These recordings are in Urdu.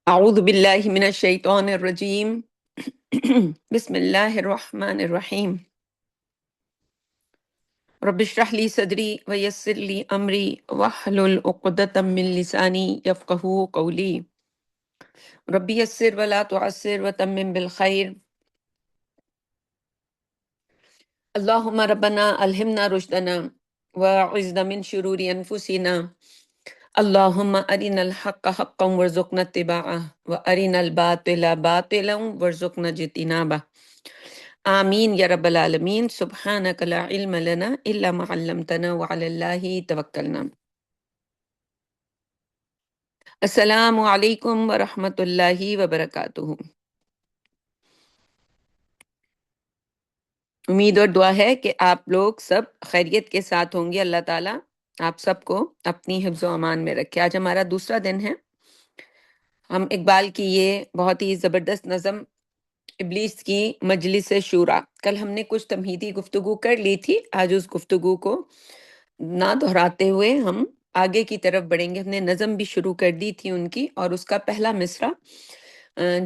اعوذ باللہ من الشیطان الرجیم بسم اللہ الرحمن الرحیم رب اشرح لی صدری ویسر لی امری واحلل عقدۃ من لسانی یفقہوا قولی رب یسر ولا تعسر وتمم بالخیر اللہم ربنا الہمنا رشدنا واعذنا من شرور انفسنا اللہم ارنا الحق حقا وارزقنا اتباعہ وارنا الباطل باطلا وارزقنا اجتنابہ آمین یا رب العالمین سبحانک لا علم لنا الا ما علمتنا وعلی اللہ توکلنا۔ السلام علیکم ورحمۃ اللہ وبرکاتہ۔ امید اور دعا ہے کہ آپ لوگ سب خیریت کے ساتھ ہوں گے۔ اللہ تعالیٰ آپ سب کو اپنی حفظ و امان میں رکھے۔ آج ہمارا دوسرا دن ہے۔ ہم اقبال کی یہ بہت ہی زبردست نظم ابلیس کی مجلس شورا، کل ہم نے کچھ تمہیدی گفتگو کر لی تھی، آج اس گفتگو کو نہ دہراتے ہوئے ہم آگے کی طرف بڑھیں گے۔ ہم نے نظم بھی شروع کر دی تھی ان کی، اور اس کا پہلا مصرع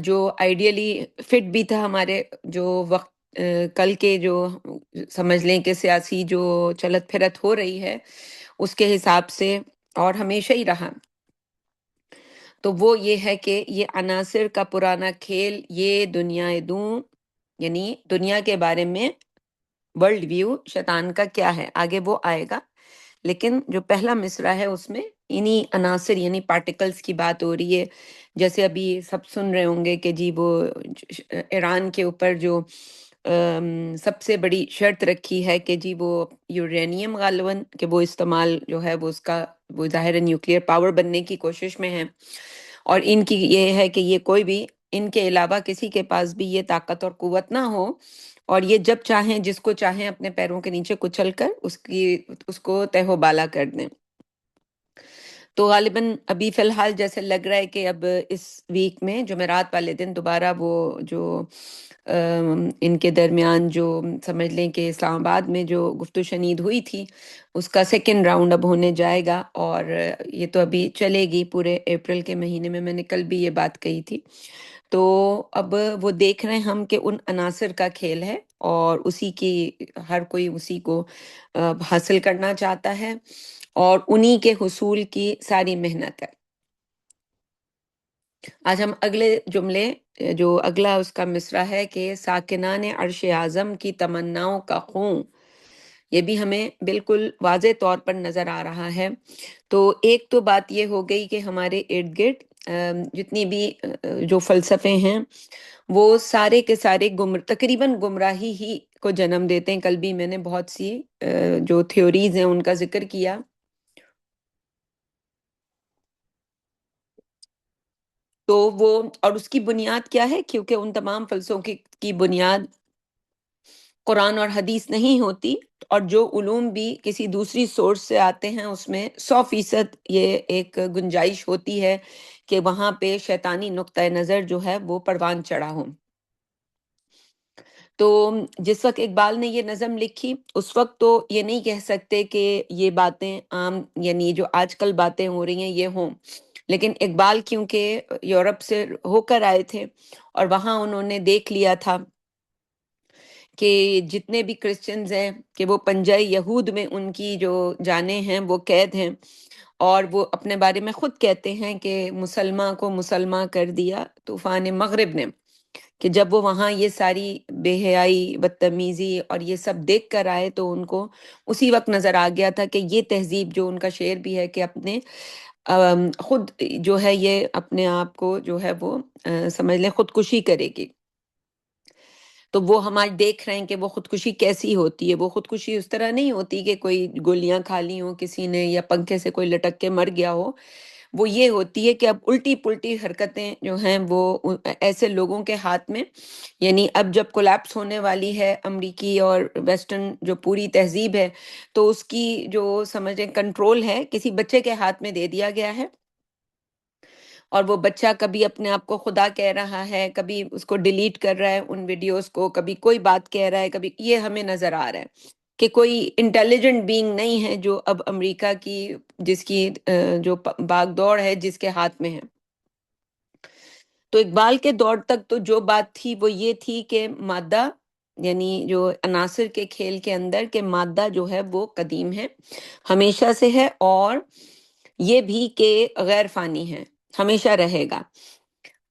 جو آئیڈیلی فٹ بھی تھا ہمارے جو وقت کل کے جو سمجھ لیں کہ سیاسی جو چلت پھرت ہو رہی ہے اس کے حساب سے، اور ہمیشہ ہی رہا، تو وہ یہ ہے کہ یہ عناصر کا پرانا کھیل، یہ دنیا دوں، یعنی دنیا کے بارے میں ورلڈ ویو شیطان کا کیا ہے، آگے وہ آئے گا۔ لیکن جو پہلا مصرع ہے اس میں انہی عناصر یعنی پارٹیکلز کی بات ہو رہی ہے۔ جیسے ابھی سب سن رہے ہوں گے کہ جی وہ ایران کے اوپر جو سب سے بڑی شرط رکھی ہے کہ جی وہ یورینیم غالباً کہ وہ استعمال جو ہے وہ اس کا وہ ظاہر نیوکلیئر پاور بننے کی کوشش میں ہے، اور ان کی یہ ہے کہ یہ کوئی بھی ان کے علاوہ کسی کے پاس بھی یہ طاقت اور قوت نہ ہو، اور یہ جب چاہیں جس کو چاہیں اپنے پیروں کے نیچے کچل کر اس کو تہ و بالا کر دیں۔ تو غالباً ابھی فی الحال جیسے لگ رہا ہے کہ اب اس ویک میں جمعرات والے دن دوبارہ وہ جو ان کے درمیان جو سمجھ لیں کہ اسلام آباد میں جو گفت و شنید ہوئی تھی اس کا سیکنڈ راؤنڈ اب ہونے جائے گا، اور یہ تو ابھی چلے گی پورے اپریل کے مہینے میں نے کل بھی یہ بات کہی تھی۔ تو اب وہ دیکھ رہے ہیں ہم کہ ان عناصر کا کھیل ہے، اور اسی کی ہر کوئی اسی کو حاصل کرنا چاہتا ہے، اور انہی کے حصول کی ساری محنت ہے۔ آج ہم اگلے جملے جو اگلا اس کا مصرع ہے کہ ساکنان عرش اعظم کی تمناؤں کا خون، یہ بھی ہمیں بالکل واضح طور پر نظر آ رہا ہے۔ تو ایک تو بات یہ ہو گئی کہ ہمارے ارد گرد جتنی بھی جو فلسفے ہیں وہ سارے کے سارے تقریباً گمراہی ہی کو جنم دیتے ہیں۔ کل بھی میں نے بہت سی جو تھیوریز ہیں ان کا ذکر کیا، تو وہ اور اس کی بنیاد کیا ہے، کیونکہ ان تمام فلسفوں کی بنیاد قرآن اور حدیث نہیں ہوتی، اور جو علوم بھی کسی دوسری سورس سے آتے ہیں اس میں 100% یہ ایک گنجائش ہوتی ہے کہ وہاں پہ شیطانی نقطۂ نظر جو ہے وہ پروان چڑھا ہو۔ تو جس وقت اقبال نے یہ نظم لکھی اس وقت تو یہ نہیں کہہ سکتے کہ یہ باتیں عام یعنی جو آج کل باتیں ہو رہی ہیں یہ ہوں، لیکن اقبال کیونکہ یورپ سے ہو کر آئے تھے اور وہاں انہوں نے دیکھ لیا تھا کہ جتنے بھی کرسچنز ہیں کہ وہ پنجہ یہود میں ان کی جو جانیں ہیں وہ قید ہیں، اور وہ اپنے بارے میں خود کہتے ہیں کہ مسلمان کو مسلمان کر دیا طوفان مغرب نے، کہ جب وہ وہاں یہ ساری بے حیائی بدتمیزی اور یہ سب دیکھ کر آئے تو ان کو اسی وقت نظر آ گیا تھا کہ یہ تہذیب جو ان کا شعر بھی ہے کہ اپنے خود جو ہے یہ اپنے آپ کو جو ہے وہ سمجھ لیں خودکشی کرے گی۔ تو وہ ہمارے دیکھ رہے ہیں کہ وہ خودکشی کیسی ہوتی ہے۔ وہ خودکشی اس طرح نہیں ہوتی کہ کوئی گولیاں کھا لی ہوں کسی نے یا پنکھے سے کوئی لٹک کے مر گیا ہو، وہ یہ ہوتی ہے کہ اب الٹی پلٹی حرکتیں جو ہیں وہ ایسے لوگوں کے ہاتھ میں، یعنی اب جب کولیپس ہونے والی ہے امریکی اور ویسٹرن جو پوری تہذیب ہے تو اس کی جو سمجھیں کنٹرول ہے کسی بچے کے ہاتھ میں دے دیا گیا ہے، اور وہ بچہ کبھی اپنے آپ کو خدا کہہ رہا ہے، کبھی اس کو ڈیلیٹ کر رہا ہے ان ویڈیوز کو، کبھی کوئی بات کہہ رہا ہے، کبھی یہ ہمیں نظر آ رہا ہے۔ کہ کوئی انٹیلیجنٹ بینگ نہیں ہے جو اب امریکہ کی جس کی جو باغ دوڑ ہے جس کے ہاتھ میں ہے۔ تو اقبال کے دور تک تو جو بات تھی وہ یہ تھی کہ مادہ، یعنی جو عناصر کے کھیل کے اندر کہ مادہ جو ہے وہ قدیم ہے، ہمیشہ سے ہے، اور یہ بھی کہ غیر فانی ہے، ہمیشہ رہے گا۔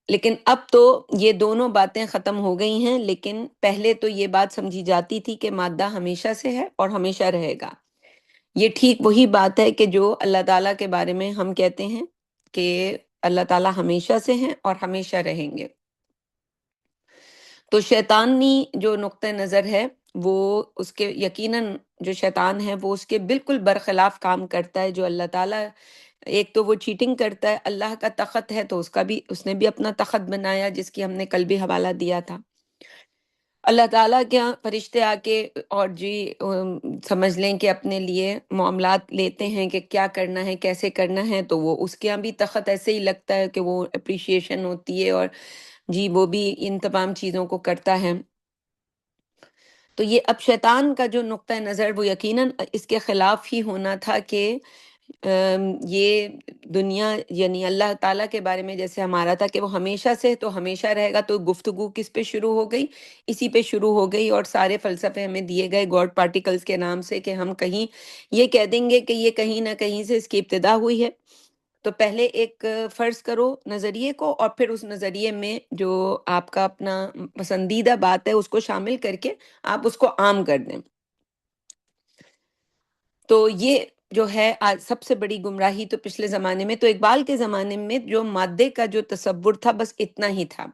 لیکن اب تو یہ دونوں باتیں ختم ہو گئی ہیں، لیکن پہلے تو یہ بات سمجھی جاتی تھی کہ مادہ ہمیشہ سے ہے اور ہمیشہ رہے گا۔ یہ ٹھیک وہی بات ہے کہ جو اللہ تعالیٰ کے بارے میں ہم کہتے ہیں کہ اللہ تعالیٰ ہمیشہ سے ہیں اور ہمیشہ رہیں گے۔ تو شیطانی جو نقطہ نظر ہے وہ اس کے یقیناً جو شیطان ہے وہ اس کے بالکل برخلاف کام کرتا ہے۔ جو اللہ تعالیٰ، ایک تو وہ چیٹنگ کرتا ہے، اللہ کا تخت ہے تو اس نے بھی اپنا تخت بنایا جس کی ہم نے کل بھی حوالہ دیا تھا۔ اللہ تعالیٰ کے یہاں فرشتے آ کے اور جی سمجھ لیں کہ اپنے لیے معاملات لیتے ہیں کہ کیا کرنا ہے کیسے کرنا ہے، تو وہ اس کے یہاں بھی تخت ایسے ہی لگتا ہے کہ وہ اپریشیشن ہوتی ہے اور جی وہ بھی ان تمام چیزوں کو کرتا ہے۔ تو یہ اب شیطان کا جو نقطہ نظر وہ یقیناً اس کے خلاف ہی ہونا تھا کہ یہ دنیا، یعنی اللہ تعالیٰ کے بارے میں جیسے ہمارا تھا کہ وہ ہمیشہ سے تو ہمیشہ رہے گا، تو گفتگو کس پہ شروع ہو گئی؟ اسی پہ شروع ہو گئی، اور سارے فلسفے ہمیں دیے گئے گاڈ پارٹیکلز کے نام سے کہ ہم کہیں یہ کہہ دیں گے کہ یہ کہیں نہ کہیں سے اس کی ابتدا ہوئی ہے۔ تو پہلے ایک فرض کرو نظریے کو، اور پھر اس نظریے میں جو آپ کا اپنا پسندیدہ بات ہے اس کو شامل کر کے آپ اس کو عام کر دیں۔ تو یہ جو ہے آج سب سے بڑی گمراہی تو پچھلے زمانے میں، تو اقبال کے زمانے میں جو مادے کا جو تصور تھا بس اتنا ہی تھا،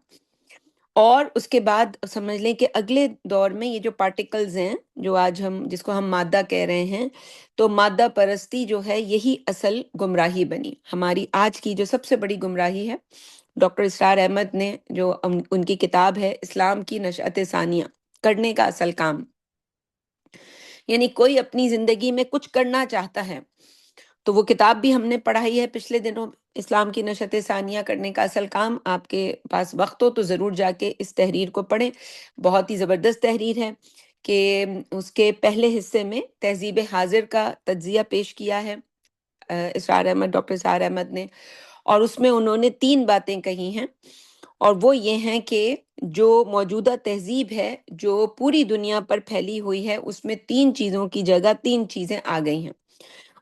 اور اس کے بعد سمجھ لیں کہ اگلے دور میں یہ جو پارٹیکلز ہیں جو آج ہم جس کو ہم مادہ کہہ رہے ہیں، تو مادہ پرستی جو ہے یہی اصل گمراہی بنی۔ ہماری آج کی جو سب سے بڑی گمراہی ہے، ڈاکٹر اسرار احمد نے جو ان کی کتاب ہے اسلام کی نشأت ثانیہ، کرنے کا اصل کام، یعنی کوئی اپنی زندگی میں کچھ کرنا چاہتا ہے تو وہ کتاب بھی ہم نے پڑھائی ہے پچھلے دنوں، اسلام کی نشأت ثانیہ، کرنے کا اصل کام۔ آپ کے پاس وقت ہو تو ضرور جا کے اس تحریر کو پڑھیں، بہت ہی زبردست تحریر ہے کہ اس کے پہلے حصے میں تہذیب حاضر کا تجزیہ پیش کیا ہے اسرار احمد، ڈاکٹر اسرار احمد نے، اور اس میں انہوں نے 3 باتیں کہی ہیں، اور وہ یہ ہیں کہ جو موجودہ تہذیب ہے جو پوری دنیا پر پھیلی ہوئی ہے اس میں 3 چیزوں کی جگہ 3 چیزیں آ گئی ہیں۔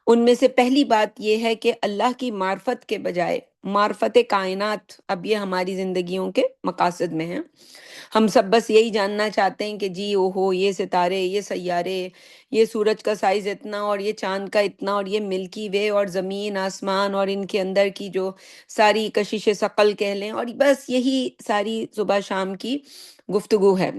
ان میں سے پہلی بات یہ ہے کہ اللہ کی معرفت کے بجائے معرفت کائنات اب یہ ہماری زندگیوں کے مقاصد میں ہیں۔ ہم سب بس یہی جاننا چاہتے ہیں کہ جی اوہو یہ ستارے، یہ سیارے، یہ سورج کا سائز اتنا اور یہ چاند کا اتنا اور یہ ملکی وے اور زمین آسمان اور ان کے اندر کی جو ساری کشش ثقل کہہ لیں، اور بس یہی ساری صبح شام کی گفتگو ہے۔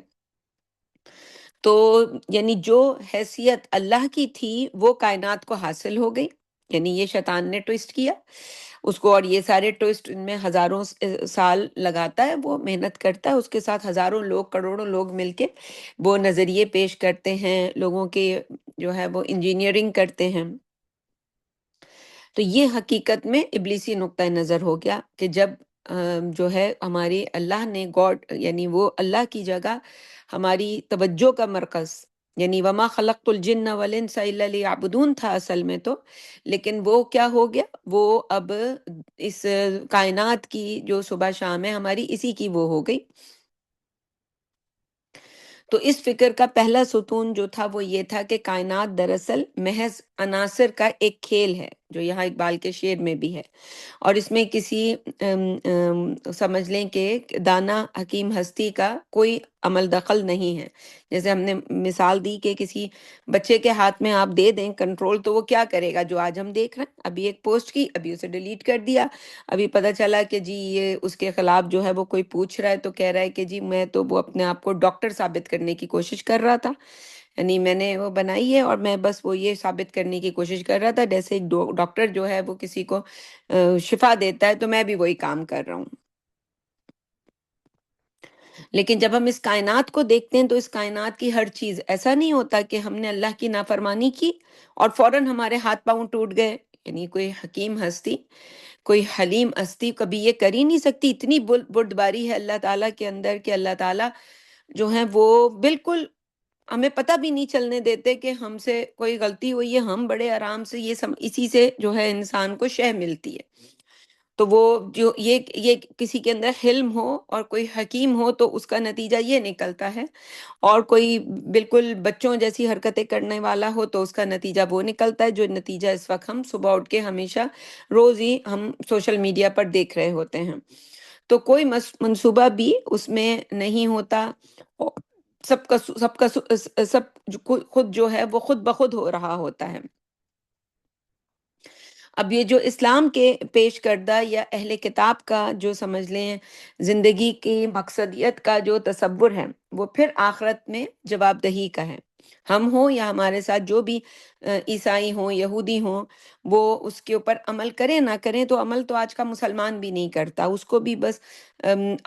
تو یعنی جو حیثیت اللہ کی تھی وہ کائنات کو حاصل ہو گئی، یعنی یہ شیطان نے ٹویسٹ کیا اس کو، اور یہ سارے ٹویسٹ ان میں ہزاروں سال لگاتا ہے، وہ محنت کرتا ہے، اس کے ساتھ ہزاروں لوگ کروڑوں لوگ مل کے وہ نظریے پیش کرتے ہیں، لوگوں کے جو ہے وہ انجینئرنگ کرتے ہیں۔ تو یہ حقیقت میں ابلیسی نقطہ نظر ہو گیا کہ جب جو ہے ہماری اللہ نے گاڈ، یعنی وہ اللہ کی جگہ ہماری توجہ کا مرکز، یعنی وما خلقت الجن والانس الا لیعبدون تھا اصل میں تو، لیکن وہ کیا ہو گیا، وہ اب اس کائنات کی جو صبح شام ہے ہماری اسی کی وہ ہو گئی۔ تو اس فکر کا پہلا ستون جو تھا وہ یہ تھا کہ کائنات دراصل محض عناصر کا ایک کھیل ہے، جو یہاں اقبال کے شعر میں بھی ہے، اور اس میں کسی سمجھ لیں کہ دانا حکیم ہستی کا کوئی عمل دخل نہیں ہے۔ جیسے ہم نے مثال دی کہ کسی بچے کے ہاتھ میں آپ دے دیں کنٹرول تو وہ کیا کرے گا، جو آج ہم دیکھ رہے ہیں، ابھی ایک پوسٹ کی ابھی اسے ڈیلیٹ کر دیا، ابھی پتہ چلا کہ جی یہ اس کے خلاف جو ہے وہ کوئی پوچھ رہا ہے تو کہہ رہا ہے کہ جی میں تو وہ اپنے آپ کو ڈاکٹر ثابت کرنے کی کوشش کر رہا تھا، یعنی میں نے وہ بنائی ہے اور میں بس وہ یہ ثابت کرنے کی کوشش کر رہا تھا، جیسے ایک ڈاکٹر جو ہے وہ کسی کو شفا دیتا ہے تو میں بھی وہی کام کر رہا ہوں۔ لیکن جب ہم اس کائنات کو دیکھتے ہیں تو اس کائنات کی ہر چیز، ایسا نہیں ہوتا کہ ہم نے اللہ کی نافرمانی کی اور فوراً ہمارے ہاتھ پاؤں ٹوٹ گئے، یعنی کوئی حکیم ہستی، کوئی حلیم ہستی کبھی یہ کر ہی نہیں سکتی، اتنی بردباری ہے اللہ تعالیٰ کے اندر کہ اللہ تعالیٰ جو ہیں وہ بالکل ہمیں پتہ بھی نہیں چلنے دیتے کہ ہم سے کوئی غلطی ہوئی ہے، ہم بڑے آرام سے اسی سے جو ہے انسان کو شے ملتی ہے۔ تو وہ جو یہ کسی کے اندر حلم ہو اور کوئی حکیم ہو تو اس کا نتیجہ یہ نکلتا ہے، اور کوئی بالکل بچوں جیسی حرکتیں کرنے والا ہو تو اس کا نتیجہ وہ نکلتا ہے، جو نتیجہ اس وقت ہم صبح اٹھ کے ہمیشہ روز ہی ہم سوشل میڈیا پر دیکھ رہے ہوتے ہیں۔ تو کوئی منصوبہ بھی اس میں نہیں ہوتا، اور سب خود جو ہے وہ خود بخود ہو رہا ہوتا ہے۔ اب یہ جو اسلام کے پیش کردہ یا اہل کتاب کا جو سمجھ لیں زندگی کی مقصدیت کا جو تصور ہے، وہ پھر آخرت میں جواب دہی کا ہے۔ ہم ہوں یا ہمارے ساتھ جو بھی عیسائی ہوں، یہودی ہوں، وہ اس کے اوپر عمل کریں نہ کریں، تو عمل تو آج کا مسلمان بھی نہیں کرتا، اس کو بھی بس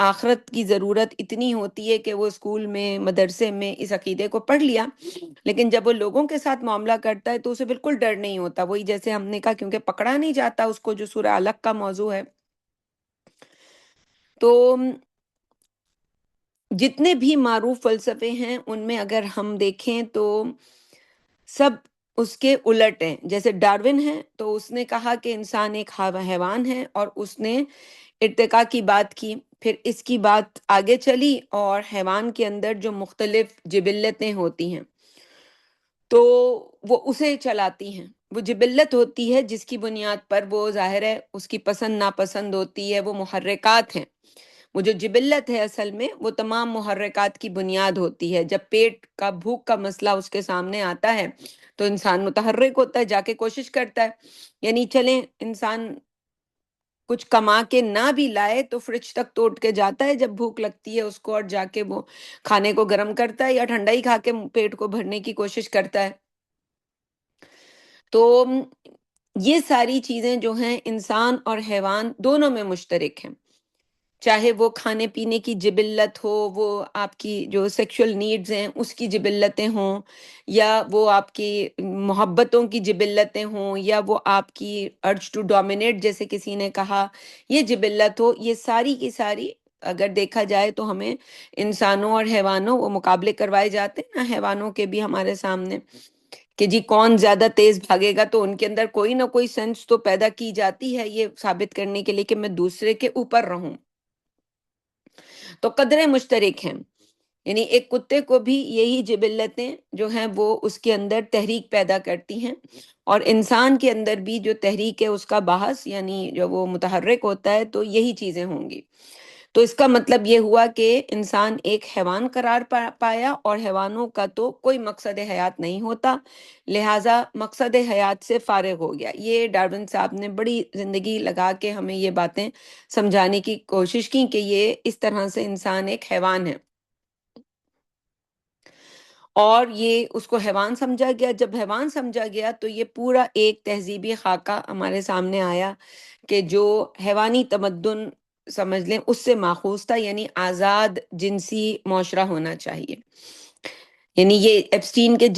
آخرت کی ضرورت اتنی ہوتی ہے کہ وہ اسکول میں مدرسے میں اس عقیدے کو پڑھ لیا، لیکن جب وہ لوگوں کے ساتھ معاملہ کرتا ہے تو اسے بالکل ڈر نہیں ہوتا۔ وہی جیسے ہم نے کہا، کیونکہ پکڑا نہیں جاتا اس کو، جو سورہ علق کا موضوع ہے۔ تو جتنے بھی معروف فلسفے ہیں ان میں اگر ہم دیکھیں تو سب اس کے الٹ ہیں۔ جیسے ڈارون ہے تو اس نے کہا کہ انسان ایک حیوان ہے، اور اس نے ارتقاء کی بات کی، پھر اس کی بات آگے چلی اور حیوان کے اندر جو مختلف جبلتیں ہوتی ہیں تو وہ اسے چلاتی ہیں۔ وہ جبلت ہوتی ہے جس کی بنیاد پر وہ ظاہر ہے اس کی پسند ناپسند ہوتی ہے، وہ محرکات ہیں۔ وہ جو جبلت ہے اصل میں وہ تمام محرکات کی بنیاد ہوتی ہے۔ جب پیٹ کا بھوک کا مسئلہ اس کے سامنے آتا ہے تو انسان متحرک ہوتا ہے، جا کے کوشش کرتا ہے۔ یعنی چلیں انسان کچھ کما کے نہ بھی لائے تو فریج تک توڑ کے جاتا ہے جب بھوک لگتی ہے اس کو، اور جا کے وہ کھانے کو گرم کرتا ہے یا ٹھنڈا ہی کھا کے پیٹ کو بھرنے کی کوشش کرتا ہے۔ تو یہ ساری چیزیں جو ہیں انسان اور حیوان دونوں میں مشترک ہیں، چاہے وہ کھانے پینے کی جبلت ہو، وہ آپ کی جو سیکشل نیڈز ہیں اس کی جبلتیں ہوں، یا وہ آپ کی محبتوں کی جبلتیں ہوں، یا وہ آپ کی ارج ٹو ڈومینیٹ جیسے کسی نے کہا یہ جبلت ہو، یہ ساری کی ساری اگر دیکھا جائے تو ہمیں انسانوں اور حیوانوں وہ مقابلے کروائے جاتے ہیں نا حیوانوں کے بھی ہمارے سامنے، کہ جی کون زیادہ تیز بھاگے گا، تو ان کے اندر کوئی نہ کوئی سینس تو پیدا کی جاتی ہے یہ ثابت کرنے کے لیے کہ میں دوسرے کے اوپر رہوں۔ تو قدریں مشترک ہیں، یعنی ایک کتے کو بھی یہی جبلتیں جو ہیں وہ اس کے اندر تحریک پیدا کرتی ہیں، اور انسان کے اندر بھی جو تحریک ہے اس کا باعث یعنی جو وہ متحرک ہوتا ہے تو یہی چیزیں ہوں گی۔ تو اس کا مطلب یہ ہوا کہ انسان ایک حیوان قرار پایا، اور حیوانوں کا تو کوئی مقصد حیات نہیں ہوتا، لہٰذا مقصد حیات سے فارغ ہو گیا۔ یہ ڈارون صاحب نے بڑی زندگی لگا کے ہمیں یہ باتیں سمجھانے کی کوشش کی کہ یہ اس طرح سے انسان ایک حیوان ہے، اور یہ اس کو حیوان سمجھا گیا۔ جب حیوان سمجھا گیا تو یہ پورا ایک تہذیبی خاکہ ہمارے سامنے آیا کہ جو حیوانی تمدن سمجھ لیں اس سے ماخوذ تھا، یعنی آزاد جنسی معاشرہ ہونا چاہیے۔ یعنی یہ ایپسٹین کے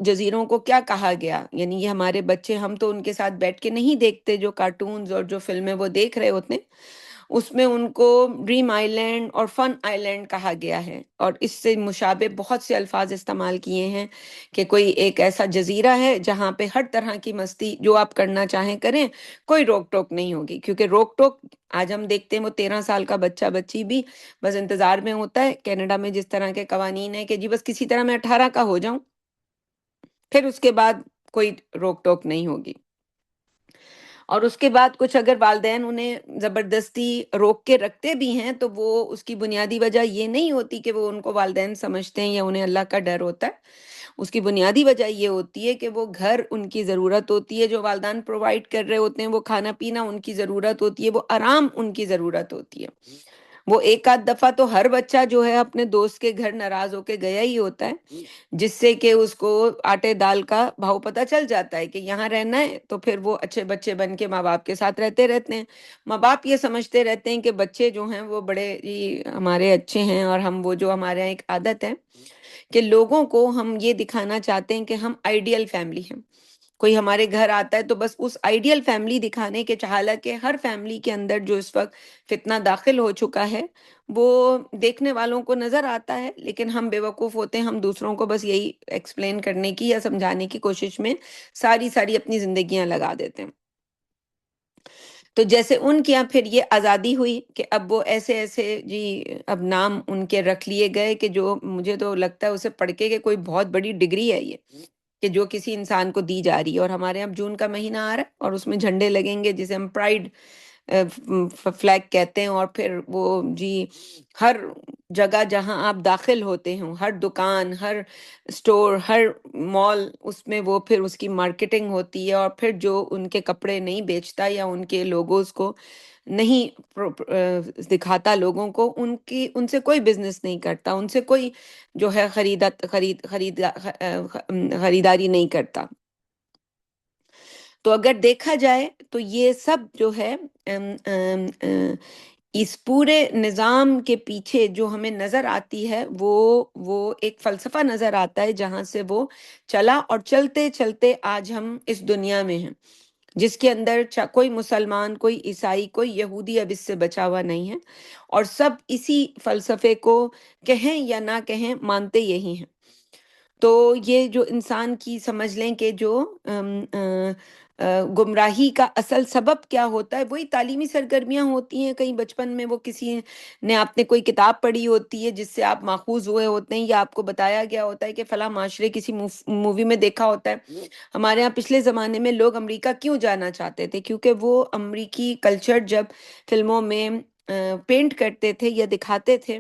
جزیروں کو کیا کہا گیا، یعنی یہ ہمارے بچے، ہم تو ان کے ساتھ بیٹھ کے نہیں دیکھتے، جو کارٹونز اور جو فلمیں وہ دیکھ رہے ہوتے ہیں اس میں ان کو ڈریم آئی لینڈ اور فن آئی لینڈ کہا گیا ہے، اور اس سے مشابہ بہت سے الفاظ استعمال کیے ہیں کہ کوئی ایک ایسا جزیرہ ہے جہاں پہ ہر طرح کی مستی جو آپ کرنا چاہیں کریں، کوئی روک ٹوک نہیں ہوگی، کیونکہ روک ٹوک آج ہم دیکھتے ہیں وہ 13 سال کا بچہ بچی بھی بس انتظار میں ہوتا ہے۔ کینیڈا میں جس طرح کے قوانین ہیں کہ جی بس کسی طرح میں 18 کا ہو جاؤں، پھر اس کے بعد کوئی روک ٹوک نہیں ہوگی۔ اور اس کے بعد کچھ اگر والدین انہیں زبردستی روک کے رکھتے بھی ہیں تو وہ اس کی بنیادی وجہ یہ نہیں ہوتی کہ وہ ان کو والدین سمجھتے ہیں یا انہیں اللہ کا ڈر ہوتا ہے، اس کی بنیادی وجہ یہ ہوتی ہے کہ وہ گھر ان کی ضرورت ہوتی ہے، جو والدین پرووائڈ کر رہے ہوتے ہیں، وہ کھانا پینا ان کی ضرورت ہوتی ہے، وہ آرام ان کی ضرورت ہوتی ہے۔ وہ ایک آدھ دفعہ تو ہر بچہ جو ہے اپنے دوست کے گھر ناراض ہو کے گیا ہی ہوتا ہے، جس سے کہ اس کو آٹے دال کا بھاؤ پتہ چل جاتا ہے کہ یہاں رہنا ہے، تو پھر وہ اچھے بچے بن کے ماں باپ کے ساتھ رہتے ہیں۔ ماں باپ یہ سمجھتے رہتے ہیں کہ بچے جو ہیں وہ بڑے ہی ہمارے اچھے ہیں، اور ہم وہ جو ہمارے یہاں ایک عادت ہے کہ لوگوں کو ہم یہ دکھانا چاہتے ہیں کہ ہم آئیڈیل فیملی ہیں، کوئی ہمارے گھر آتا ہے تو بس اس آئیڈیل فیملی دکھانے کے، حالانکہ ہر فیملی کے اندر جو اس وقت فتنہ داخل ہو چکا ہے وہ دیکھنے والوں کو نظر آتا ہے، لیکن ہم بے وقوف ہوتے ہیں، ہم دوسروں کو بس یہی ایکسپلین کرنے کی یا سمجھانے کی کوشش میں ساری اپنی زندگیاں لگا دیتے ہیں۔ تو جیسے ان کے یہاں پھر یہ آزادی ہوئی کہ اب وہ ایسے ایسے جی اب نام ان کے رکھ لیے گئے کہ جو مجھے تو لگتا ہے اسے پڑھ کے کہ کوئی بہت بڑی ڈگری ہے یہ، کہ جو کسی انسان کو دی جا رہی ہے۔ اور ہمارے یہاں جون کا مہینہ آ رہا ہے اور اس میں جھنڈے لگیں گے جسے ہم پرائڈ فلیگ کہتے ہیں، اور پھر وہ جی ہر جگہ جہاں آپ داخل ہوتے ہیں، ہر دکان، ہر اسٹور، ہر مال، اس میں وہ پھر اس کی مارکیٹنگ ہوتی ہے، اور پھر جو ان کے کپڑے نہیں بیچتا یا ان کے لوگوز کو نہیں دکھاتا لوگوں کو، ان سے کوئی بزنس نہیں کرتا، ان سے کوئی جو ہے خریداری نہیں کرتا۔ تو اگر دیکھا جائے تو یہ سب جو ہے ام ام اس پورے نظام کے پیچھے جو ہمیں نظر آتی ہے وہ ایک فلسفہ نظر آتا ہے جہاں سے وہ چلا، اور چلتے چلتے آج ہم اس دنیا میں ہیں جس کے اندر کوئی مسلمان، کوئی عیسائی، کوئی یہودی اب اس سے بچا ہوا نہیں ہے، اور سب اسی فلسفے کو کہیں یا نہ کہیں مانتے یہی ہیں۔ تو یہ جو انسان کی سمجھ لیں کہ جو گمراہی کا اصل سبب کیا ہوتا ہے، وہی تعلیمی سرگرمیاں ہوتی ہیں۔ کہیں بچپن میں وہ کسی نے آپ نے کوئی کتاب پڑھی ہوتی ہے جس سے آپ ماخوذ ہوئے ہوتے ہیں، یا آپ کو بتایا گیا ہوتا ہے کہ فلاں معاشرے کسی مووی میں دیکھا ہوتا ہے۔ ہمارے ہاں پچھلے زمانے میں لوگ امریکہ کیوں جانا چاہتے تھے؟ کیونکہ وہ امریکی کلچر جب فلموں میں پینٹ کرتے تھے یا دکھاتے تھے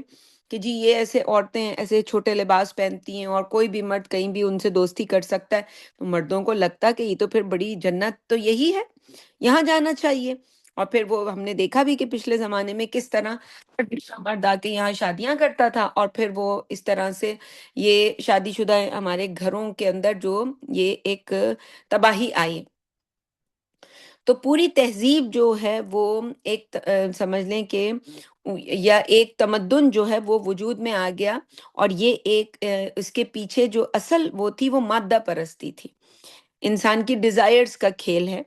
کہ جی یہ ایسے عورتیں ایسے چھوٹے لباس پہنتی ہیں اور کوئی بھی مرد کہیں بھی ان سے دوستی کر سکتا ہے، تو مردوں کو لگتا کہ یہ تو پھر بڑی جنت تو یہی ہے، یہاں جانا چاہیے۔ اور پھر وہ ہم نے دیکھا بھی کہ پچھلے زمانے میں کس طرح مرد آ کے یہاں شادیاں کرتا تھا، اور پھر وہ اس طرح سے یہ شادی شدہ ہمارے گھروں کے اندر جو یہ ایک تباہی آئی۔ تو پوری تہذیب جو ہے وہ ایک سمجھ لیں کہ یا ایک تمدن جو ہے وہ وجود میں آ گیا، اور یہ ایک اس کے پیچھے جو اصل وہ تھی وہ مادہ پرستی تھی، انسان کی ڈیزائرز کا کھیل ہے۔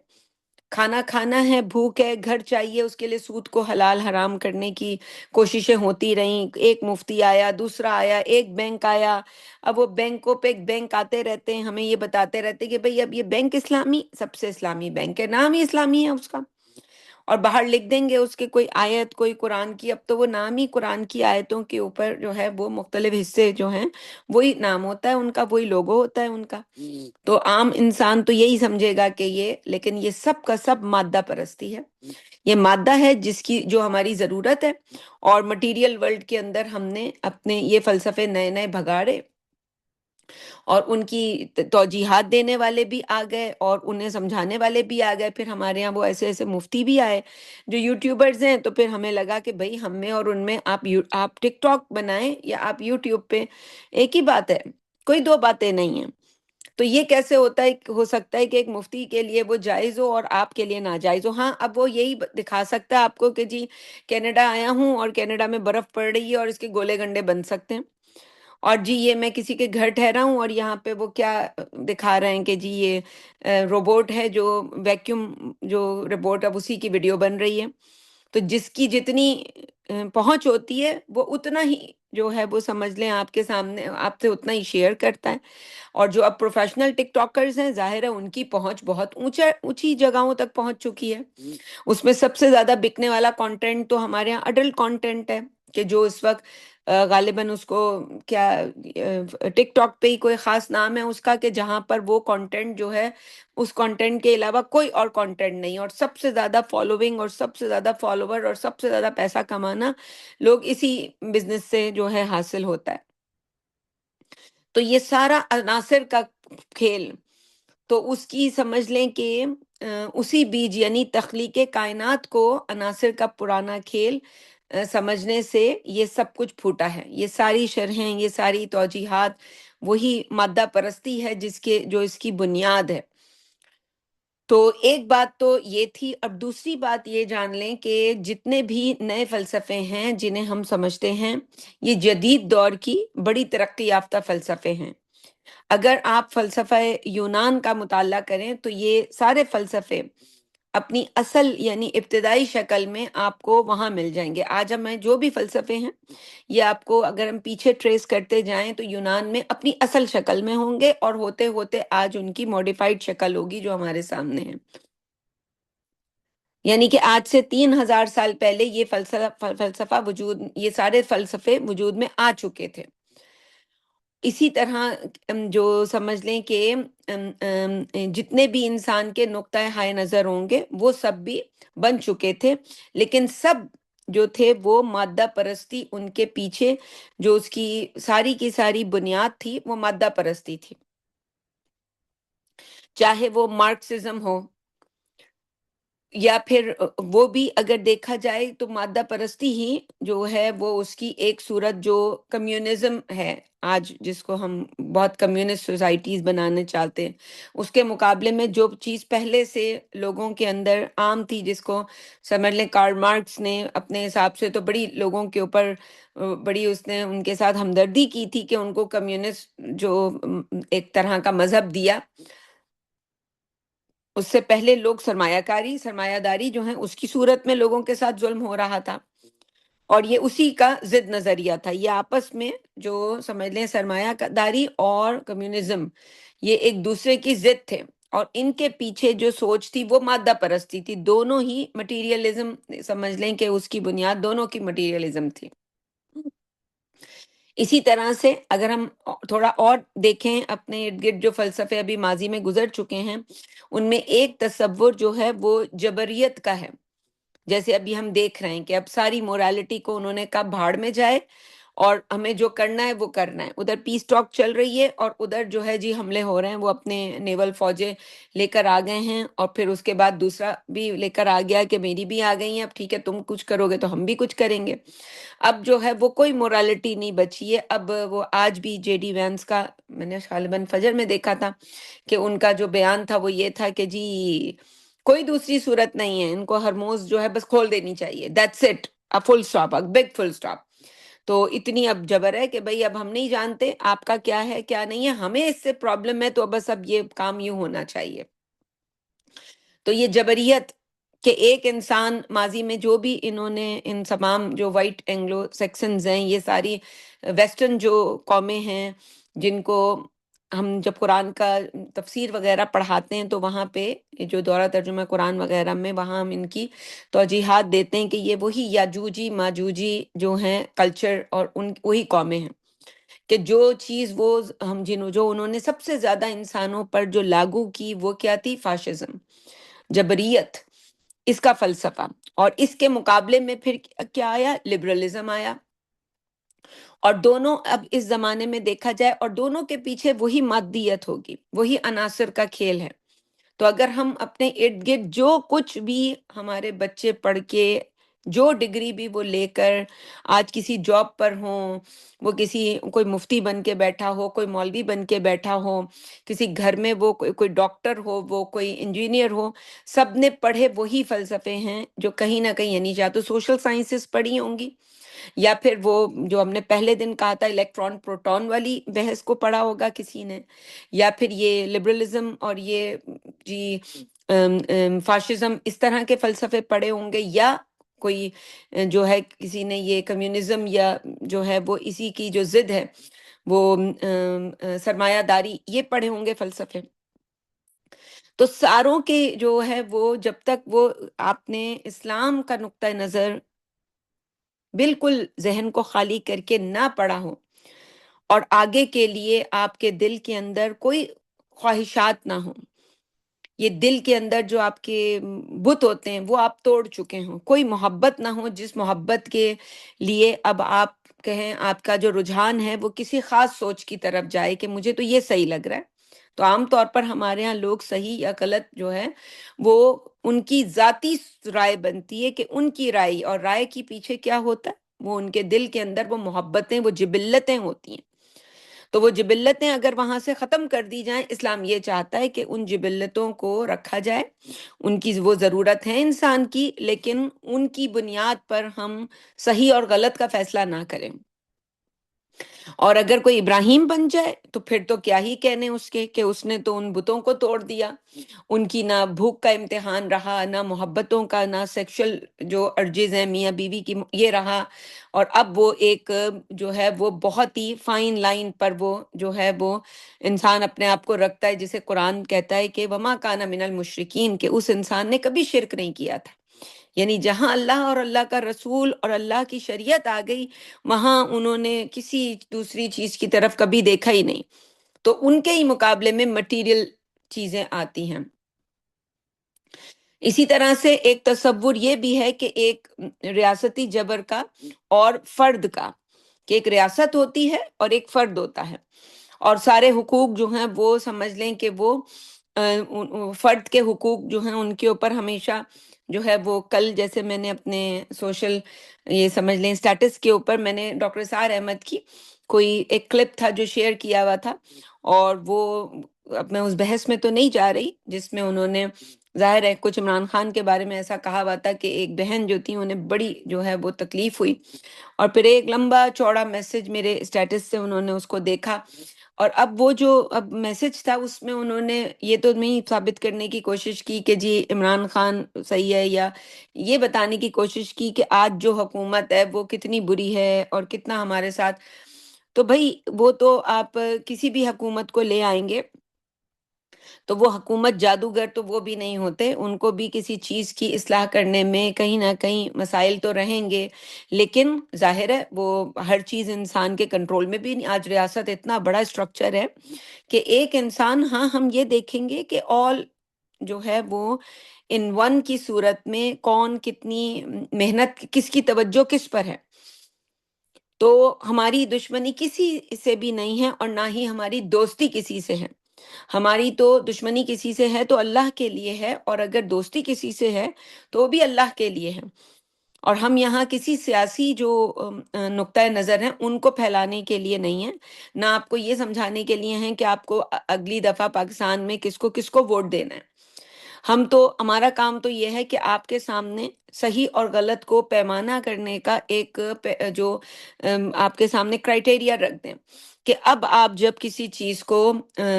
کھانا کھانا ہے، بھوک ہے، گھر چاہیے، اس کے لیے سود کو حلال حرام کرنے کی کوششیں ہوتی رہیں۔ ایک مفتی آیا، دوسرا آیا، ایک بینک آیا، اب وہ بینکوں پہ بینک آتے رہتے ہیں، ہمیں یہ بتاتے رہتے ہیں کہ بھئی اب یہ بینک اسلامی، سب سے اسلامی بینک ہے، نام ہی اسلامی ہے اس کا، اور باہر لکھ دیں گے اس کے کوئی آیت، کوئی قرآن کی، اب تو وہ نام ہی قرآن کی آیتوں کے اوپر جو ہے وہ مختلف حصے جو ہیں وہی نام ہوتا ہے ان کا، وہی لوگو ہوتا ہے ان کا۔ تو عام انسان تو یہی سمجھے گا کہ یہ، لیکن یہ سب کا سب مادہ پرستی ہے، یہ مادہ ہے جس کی جو ہماری ضرورت ہے، اور مٹیریل ورلڈ کے اندر ہم نے اپنے یہ فلسفے نئے نئے بھگاڑے، اور ان کی توجیحات دینے والے بھی آ گئے اور انہیں سمجھانے والے بھی آ گئے۔ پھر ہمارے ہاں وہ ایسے ایسے مفتی بھی آئے جو یوٹیوبرز ہیں، تو پھر ہمیں لگا کہ بھئی ہم میں اور ان میں آپ ٹک ٹاک بنائیں یا آپ یوٹیوب پہ، ایک ہی بات ہے، کوئی دو باتیں نہیں ہیں۔ تو یہ کیسے ہوتا ہے، ہو سکتا ہے کہ ایک مفتی کے لیے وہ جائز ہو اور آپ کے لیے ناجائز ہو؟ ہاں اب وہ یہی دکھا سکتا ہے آپ کو کہ جی کینیڈا آیا ہوں اور کینیڈا میں برف پڑ رہی ہے اور اس کے گولے گنڈے بن سکتے ہیں، اور جی یہ میں کسی کے گھر ٹھہرا ہوں اور یہاں پہ وہ کیا دکھا رہے ہیں کہ جی یہ روبوٹ ہے جو ویکیوم جو روبوٹ، اب اسی کی ویڈیو بن رہی ہے۔ تو جس کی جتنی پہنچ ہوتی ہے وہ اتنا ہی جو ہے وہ سمجھ لیں آپ کے سامنے آپ سے اتنا ہی شیئر کرتا ہے، اور جو اب پروفیشنل ٹک ٹاکرز ہیں ظاہر ہے ان کی پہنچ بہت اونچی جگہوں تک پہنچ چکی ہے۔ اس میں سب سے زیادہ بکنے والا کانٹینٹ تو ہمارے یہاں اڈلٹ کانٹینٹ ہے، کہ جو اس وقت غالباً اس کو کیا ٹک ٹاک پہ ہی کوئی خاص نام ہے اس کا، کہ جہاں پر وہ کانٹینٹ جو ہے اس کانٹینٹ کے علاوہ کوئی اور کانٹینٹ نہیں، اور سب سے زیادہ فالوونگ اور سب سے زیادہ فالوور اور سب سے زیادہ پیسہ کمانا لوگ اسی بزنس سے جو ہے حاصل ہوتا ہے۔ تو یہ سارا عناصر کا کھیل، تو اس کی سمجھ لیں کہ اسی بیج یعنی تخلیق کائنات کو عناصر کا پرانا کھیل سمجھنے سے یہ سب کچھ پھوٹا ہے۔ یہ ساری شرحیں، یہ ساری توجیحات وہی مادہ پرستی ہے جس کے جو اس کی بنیاد ہے۔ تو ایک بات تو یہ تھی۔ اب دوسری بات یہ جان لیں کہ جتنے بھی نئے فلسفے ہیں جنہیں ہم سمجھتے ہیں یہ جدید دور کی بڑی ترقی یافتہ فلسفے ہیں، اگر آپ فلسفہ یونان کا مطالعہ کریں تو یہ سارے فلسفے اپنی اصل یعنی ابتدائی شکل میں آپ کو وہاں مل جائیں گے۔ آج ہم میں جو بھی فلسفے ہیں یہ آپ کو اگر ہم پیچھے ٹریس کرتے جائیں تو یونان میں اپنی اصل شکل میں ہوں گے، اور ہوتے ہوتے آج ان کی ماڈیفائڈ شکل ہوگی جو ہمارے سامنے ہے۔ یعنی کہ آج سے 3000 سال پہلے یہ فلسفہ وجود، یہ سارے فلسفے وجود میں آ چکے تھے۔ اسی طرح جو سمجھ لیں کہ جتنے بھی انسان کے نقطۂ ہائے نظر ہوں گے وہ سب بھی بن چکے تھے، لیکن سب جو تھے وہ مادہ پرستی، ان کے پیچھے جو اس کی ساری بنیاد تھی وہ مادہ پرستی تھی۔ چاہے وہ مارکسزم ہو یا پھر وہ بھی اگر دیکھا جائے تو مادہ پرستی ہی جو ہے وہ اس کی ایک صورت جو کمیونزم ہے آج، جس کو ہم بہت کمیونسٹ سوسائٹیز بنانا چاہتے ہیں، اس کے مقابلے میں جو چیز پہلے سے لوگوں کے اندر عام تھی، جس کو سمجھ لیں کارل مارکس نے اپنے حساب سے تو بڑی لوگوں کے اوپر بڑی اس نے ان کے ساتھ ہمدردی کی تھی کہ ان کو کمیونسٹ جو ایک طرح کا مذہب دیا۔ اس سے پہلے لوگ سرمایہ داری جو ہے اس کی صورت میں لوگوں کے ساتھ ظلم ہو رہا تھا، اور یہ اسی کا ضد نظریہ تھا۔ یہ آپس میں جو سمجھ لیں سرمایہ داری اور کمیونزم یہ ایک دوسرے کی ضد تھے، اور ان کے پیچھے جو سوچ تھی وہ مادہ پرستی تھی۔ دونوں ہی مٹیریلزم، سمجھ لیں کہ اس کی بنیاد دونوں کی مٹیریلزم تھی۔ اسی طرح سے اگر ہم تھوڑا اور دیکھیں اپنے ارد گرد جو فلسفے ابھی ماضی میں گزر چکے ہیں، ان میں ایک تصور جو ہے وہ جبریت کا ہے۔ جیسے ابھی ہم دیکھ رہے ہیں کہ اب ساری مورالٹی کو انہوں نے کہا بھاڑ میں جائے، اور ہمیں جو کرنا ہے وہ کرنا ہے۔ ادھر پیس ٹاک چل رہی ہے، اور ادھر جو ہے جی حملے ہو رہے ہیں، وہ اپنے نیول فوجیں لے کر آ گئے ہیں، اور پھر اس کے بعد دوسرا بھی لے کر آ گیا کہ میری بھی آ گئی ہیں، اب ٹھیک ہے تم کچھ کرو گے تو ہم بھی کچھ کریں گے۔ اب جو ہے وہ کوئی مورالٹی نہیں بچی ہے۔ اب وہ آج بھی جے ڈی وینس کا میں نے غالباً فجر میں دیکھا تھا کہ ان کا جو بیان تھا وہ یہ تھا کہ جی کوئی دوسری صورت نہیں ہے، ان کو ہرموز جو ہے بس کھول دینی چاہیے، that's it, full stop, big full stop. تو اتنی اب جبر ہے کہ بھئی اب ہم نہیں جانتے آپ کا کیا ہے کیا نہیں ہے، ہمیں اس سے پرابلم ہے، تو بس اب یہ کام یوں ہونا چاہیے۔ تو یہ جبریت کہ ایک انسان ماضی میں جو بھی انہوں نے ان تمام جو وائٹ اینگلو سیکسنز ہیں، یہ ساری ویسٹرن جو قومیں ہیں، جن کو ہم جب قرآن کا تفسیر وغیرہ پڑھاتے ہیں تو وہاں پہ جو دورہ ترجمہ قرآن وغیرہ میں وہاں ہم ان کی توجیحات دیتے ہیں کہ یہ وہی یاجوجی ماجوجی جو ہیں کلچر، اور ان وہی قومیں ہیں کہ جو چیز وہ ہم جو انہوں نے سب سے زیادہ انسانوں پر جو لاگو کی وہ کیا تھی؟ فاشزم، جبریت، اس کا فلسفہ۔ اور اس کے مقابلے میں پھر کیا آیا؟ لبرلزم آیا۔ اور دونوں اب اس زمانے میں دیکھا جائے، اور دونوں کے پیچھے وہی مادیت ہوگی، وہی عناصر کا کھیل ہے۔ تو اگر ہم اپنے ارد گرد جو کچھ بھی ہمارے بچے پڑھ کے جو ڈگری بھی وہ لے کر آج کسی جاب پر ہوں، وہ کوئی مفتی بن کے بیٹھا ہو، کوئی مولوی بن کے بیٹھا ہو، کسی گھر میں وہ کوئی ڈاکٹر ہو، وہ کوئی انجینئر ہو، سب نے پڑھے وہی فلسفے ہیں جو کہیں نہ کہیں، یعنی یا تو سوشل سائنسز پڑھی ہوں گی، یا پھر وہ جو ہم نے پہلے دن کہا تھا الیکٹران پروٹون والی بحث کو پڑھا ہوگا کسی نے، یا پھر یہ لبرلزم اور یہ جی فاشزم اس طرح کے فلسفے پڑھے ہوں گے، یا کوئی جو ہے کسی نے یہ کمیونزم یا جو ہے وہ اسی کی جو ضد ہے وہ سرمایہ داری، یہ پڑھے ہوں گے فلسفے۔ تو ساروں کے جو ہے وہ جب تک وہ آپ نے اسلام کا نقطہ نظر بالکل ذہن کو خالی کر کے نہ پڑھا ہو، اور آگے کے لیے آپ کے دل کے اندر کوئی خواہشات نہ ہوں، یہ دل کے اندر جو آپ کے بت ہوتے ہیں وہ آپ توڑ چکے ہوں، کوئی محبت نہ ہو جس محبت کے لیے اب آپ کہیں آپ کا جو رجحان ہے وہ کسی خاص سوچ کی طرف جائے کہ مجھے تو یہ صحیح لگ رہا ہے۔ تو عام طور پر ہمارے ہاں لوگ صحیح یا غلط جو ہے وہ ان کی ذاتی رائے بنتی ہے کہ ان کی رائے، اور رائے کی پیچھے کیا ہوتا ہے؟ وہ ان کے دل کے اندر وہ محبتیں، وہ جبلتیں ہوتی ہیں۔ تو وہ جبلتیں اگر وہاں سے ختم کر دی جائیں، اسلام یہ چاہتا ہے کہ ان جبلتوں کو رکھا جائے، ان کی وہ ضرورت ہے انسان کی، لیکن ان کی بنیاد پر ہم صحیح اور غلط کا فیصلہ نہ کریں۔ اور اگر کوئی ابراہیم بن جائے تو پھر تو کیا ہی کہنے اس کے، کہ اس نے تو ان بتوں کو توڑ دیا۔ ان کی نہ بھوک کا امتحان رہا، نہ محبتوں کا، نہ سیکشل جو ارجز ہیں میاں بیوی کی یہ رہا۔ اور اب وہ ایک جو ہے وہ بہت ہی فائن لائن پر وہ جو ہے وہ انسان اپنے آپ کو رکھتا ہے، جسے قرآن کہتا ہے کہ وما کان من المشرکین، کہ اس انسان نے کبھی شرک نہیں کیا تھا۔ یعنی جہاں اللہ اور اللہ کا رسول اور اللہ کی شریعت آ گئی، وہاں انہوں نے کسی دوسری چیز کی طرف کبھی دیکھا ہی نہیں، تو ان کے ہی مقابلے میں مٹیریل چیزیں آتی ہیں۔ اسی طرح سے ایک تصور یہ بھی ہے کہ ایک ریاستی جبر کا اور فرد کا، کہ ایک ریاست ہوتی ہے اور ایک فرد ہوتا ہے، اور سارے حقوق جو ہیں وہ سمجھ لیں کہ وہ فرد کے حقوق جو ہیں ان کے اوپر ہمیشہ جو ہے وہ، کل جیسے میں نے اپنے سوشل یہ سمجھ لیں اسٹیٹس کے اوپر میں نے ڈاکٹر سار احمد کی کوئی ایک کلپ تھا جو شیئر کیا ہوا تھا، اور وہ اب میں اس بحث میں تو نہیں جا رہی جس میں انہوں نے ظاہر ہے کچھ عمران خان کے بارے میں ایسا کہا ہوا تھا کہ ایک بہن جو تھی انہیں بڑی جو ہے وہ تکلیف ہوئی، اور پھر ایک لمبا چوڑا میسج میرے اسٹیٹس سے انہوں نے اس کو دیکھا، اور اب وہ جو اب میسج تھا اس میں انہوں نے یہ تو نہیں ثابت کرنے کی کوشش کی کہ جی عمران خان صحیح ہے، یا یہ بتانے کی کوشش کی کہ آج جو حکومت ہے وہ کتنی بری ہے اور کتنا ہمارے ساتھ، تو بھائی وہ تو آپ کسی بھی حکومت کو لے آئیں گے تو وہ حکومت جادوگر تو وہ بھی نہیں ہوتے، ان کو بھی کسی چیز کی اصلاح کرنے میں کہیں نہ کہیں مسائل تو رہیں گے، لیکن ظاہر ہے وہ ہر چیز انسان کے کنٹرول میں بھی نہیں۔ آج ریاست اتنا بڑا اسٹرکچر ہے کہ ایک انسان، ہاں ہم یہ دیکھیں گے کہ آل جو ہے وہ ان ون کی صورت میں کون کتنی محنت، کس کی توجہ کس پر ہے، تو ہماری دشمنی کسی سے بھی نہیں ہے اور نہ ہی ہماری دوستی کسی سے ہے۔ ہماری تو دشمنی کسی سے ہے تو اللہ کے لیے ہے، اور اگر دوستی کسی سے ہے تو وہ بھی اللہ کے لیے ہے، اور ہم یہاں کسی سیاسی جو نقطۂ نظر ہیں ان کو پھیلانے کے لیے نہیں ہیں، نہ آپ کو یہ سمجھانے کے لیے ہیں کہ آپ کو اگلی دفعہ پاکستان میں کس کو ووٹ دینا ہے۔ ہم تو، ہمارا کام تو یہ ہے کہ آپ کے سامنے صحیح اور غلط کو پیمانہ کرنے کا ایک جو آپ کے سامنے کرائٹیریا رکھ دیں، کہ اب آپ جب کسی چیز کو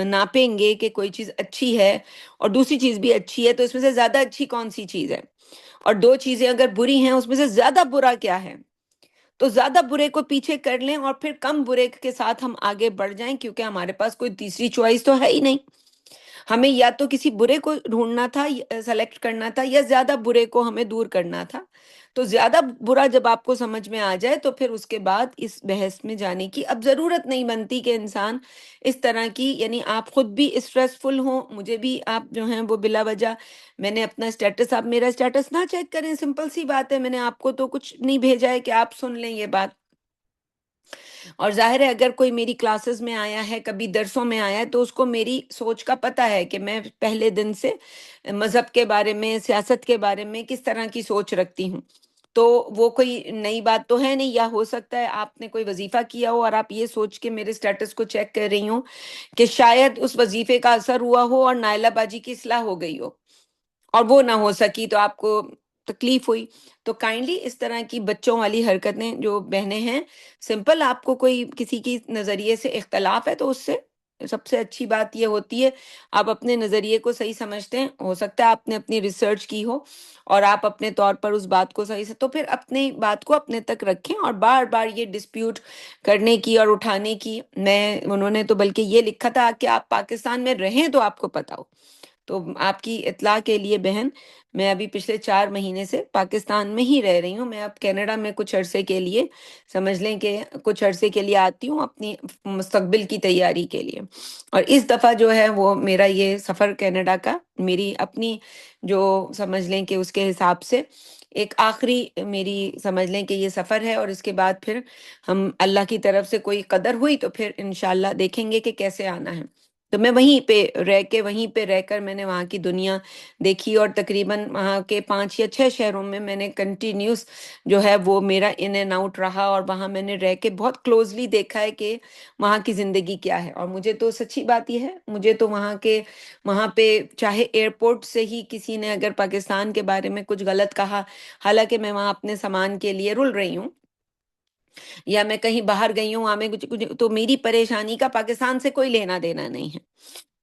ناپیں گے کہ کوئی چیز اچھی ہے اور دوسری چیز بھی اچھی ہے، تو اس میں سے زیادہ اچھی کون سی چیز ہے، اور دو چیزیں اگر بری ہیں اس میں سے زیادہ برا کیا ہے، تو زیادہ برے کو پیچھے کر لیں اور پھر کم برے کے ساتھ ہم آگے بڑھ جائیں، کیونکہ ہمارے پاس کوئی تیسری چوائس تو ہے ہی نہیں۔ ہمیں یا تو کسی برے کو ڈھونڈنا تھا، سلیکٹ کرنا تھا، یا زیادہ برے کو ہمیں دور کرنا تھا، تو زیادہ برا جب آپ کو سمجھ میں آ جائے تو پھر اس کے بعد اس بحث میں جانے کی اب ضرورت نہیں بنتی کہ انسان اس طرح کی، یعنی آپ خود بھی اسٹریسفل ہوں، مجھے بھی آپ جو ہیں وہ بلا وجہ، میں نے اپنا اسٹیٹس، آپ میرا اسٹیٹس نہ چیک کریں، سمپل سی بات ہے، میں نے آپ کو تو کچھ نہیں بھیجا ہے کہ آپ سن لیں یہ بات، اور ظاہر ہے اگر کوئی میری کلاسز میں آیا ہے، کبھی درسوں میں آیا ہے، تو اس کو میری سوچ کا پتہ ہے کہ میں پہلے دن سے مذہب کے بارے میں، سیاست کے بارے میں کس طرح کی سوچ رکھتی ہوں، تو وہ کوئی نئی بات تو ہے نہیں، یا ہو سکتا ہے آپ نے کوئی وظیفہ کیا ہو اور آپ یہ سوچ کے میرے سٹیٹس کو چیک کر رہی ہوں کہ شاید اس وظیفے کا اثر ہوا ہو اور نائلہ باجی کی اصلاح ہو گئی ہو اور وہ نہ ہو سکی تو آپ کو تکلیف ہوئی، تو کائنڈلی اس طرح کی بچوں والی حرکتیں جو بہنیں ہیں، سمپل آپ کو کوئی کسی کی نظریے سے اختلاف ہے تو اس سے سب سے اچھی بات یہ ہوتی ہے آپ اپنے نظریے کو صحیح سمجھتے ہیں، ہو سکتا ہے آپ نے اپنی ریسرچ کی ہو اور آپ اپنے طور پر اس بات کو صحیح سے، تو پھر اپنی بات کو اپنے تک رکھیں، اور بار بار یہ ڈسپیوٹ کرنے کی اور اٹھانے کی، انہوں نے تو بلکہ یہ لکھا تھا کہ آپ پاکستان میں رہیں تو آپ کو پتا ہو، تو آپ کی اطلاع کے لیے بہن، میں ابھی پچھلے 4 مہینے سے پاکستان میں ہی رہ رہی ہوں، میں اب کینیڈا میں کچھ عرصے کے لیے، سمجھ لیں کہ کچھ عرصے کے لیے آتی ہوں اپنی مستقبل کی تیاری کے لیے، اور اس دفعہ جو ہے وہ میرا یہ سفر کینیڈا کا، میری اپنی جو سمجھ لیں کہ اس کے حساب سے ایک آخری میری سمجھ لیں کہ یہ سفر ہے، اور اس کے بعد پھر ہم اللہ کی طرف سے کوئی قدر ہوئی تو پھر انشاءاللہ دیکھیں گے کہ کیسے آنا ہے، تو میں وہیں پہ رہ کر میں نے وہاں کی دنیا دیکھی، اور تقریباً وہاں کے 5 یا 6 شہروں میں میں نے کنٹینیوس جو ہے وہ میرا ان اینڈ آؤٹ رہا، اور وہاں میں نے رہ کے بہت کلوزلی دیکھا ہے کہ وہاں کی زندگی کیا ہے، اور مجھے تو سچی بات یہ ہے، مجھے تو وہاں پہ چاہے ایئرپورٹ سے ہی کسی نے اگر پاکستان کے بارے میں کچھ غلط کہا، حالانکہ میں وہاں اپنے سامان کے لیے رل رہی ہوں، یا میں کہیں باہر گئی ہوں وہاں میں تو میری پریشانی کا پاکستان سے کوئی لینا دینا نہیں ہے.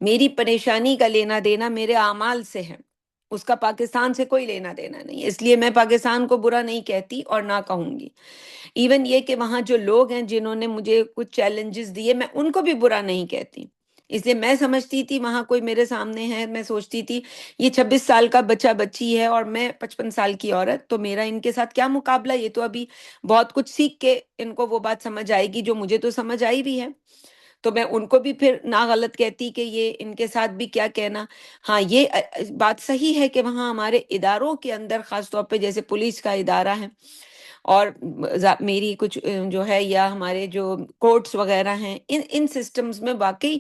میری پریشانی کا لینا دینا میرے اعمال سے ہے، اس کا پاکستان سے کوئی لینا دینا نہیں ہے. اس لیے میں پاکستان کو برا نہیں کہتی اور نہ کہوں گی. ایون یہ کہ وہاں جو لوگ ہیں جنہوں نے مجھے کچھ چیلنجز دیے، میں ان کو بھی برا نہیں کہتی. اس لیے میں سمجھتی تھی وہاں کوئی میرے سامنے ہے، میں سوچتی تھی یہ 26 سال کا بچہ بچی ہے اور میں 55 سال کی عورت، تو میرا ان کے ساتھ کیا مقابلہ. یہ تو ابھی بہت کچھ سیکھ کے ان کو وہ بات سمجھ آئے گی جو مجھے تو سمجھ آئی بھی ہے. تو میں ان کو بھی پھر نہ غلط کہتی کہ یہ ان کے ساتھ بھی کیا کہنا. ہاں یہ بات صحیح ہے کہ وہاں ہمارے اداروں کے اندر خاص طور پہ جیسے پولیس کا ادارہ ہے اور میری کچھ جو ہے یا ہمارے جو کورٹس وغیرہ ہیں، ان سسٹمز میں واقعی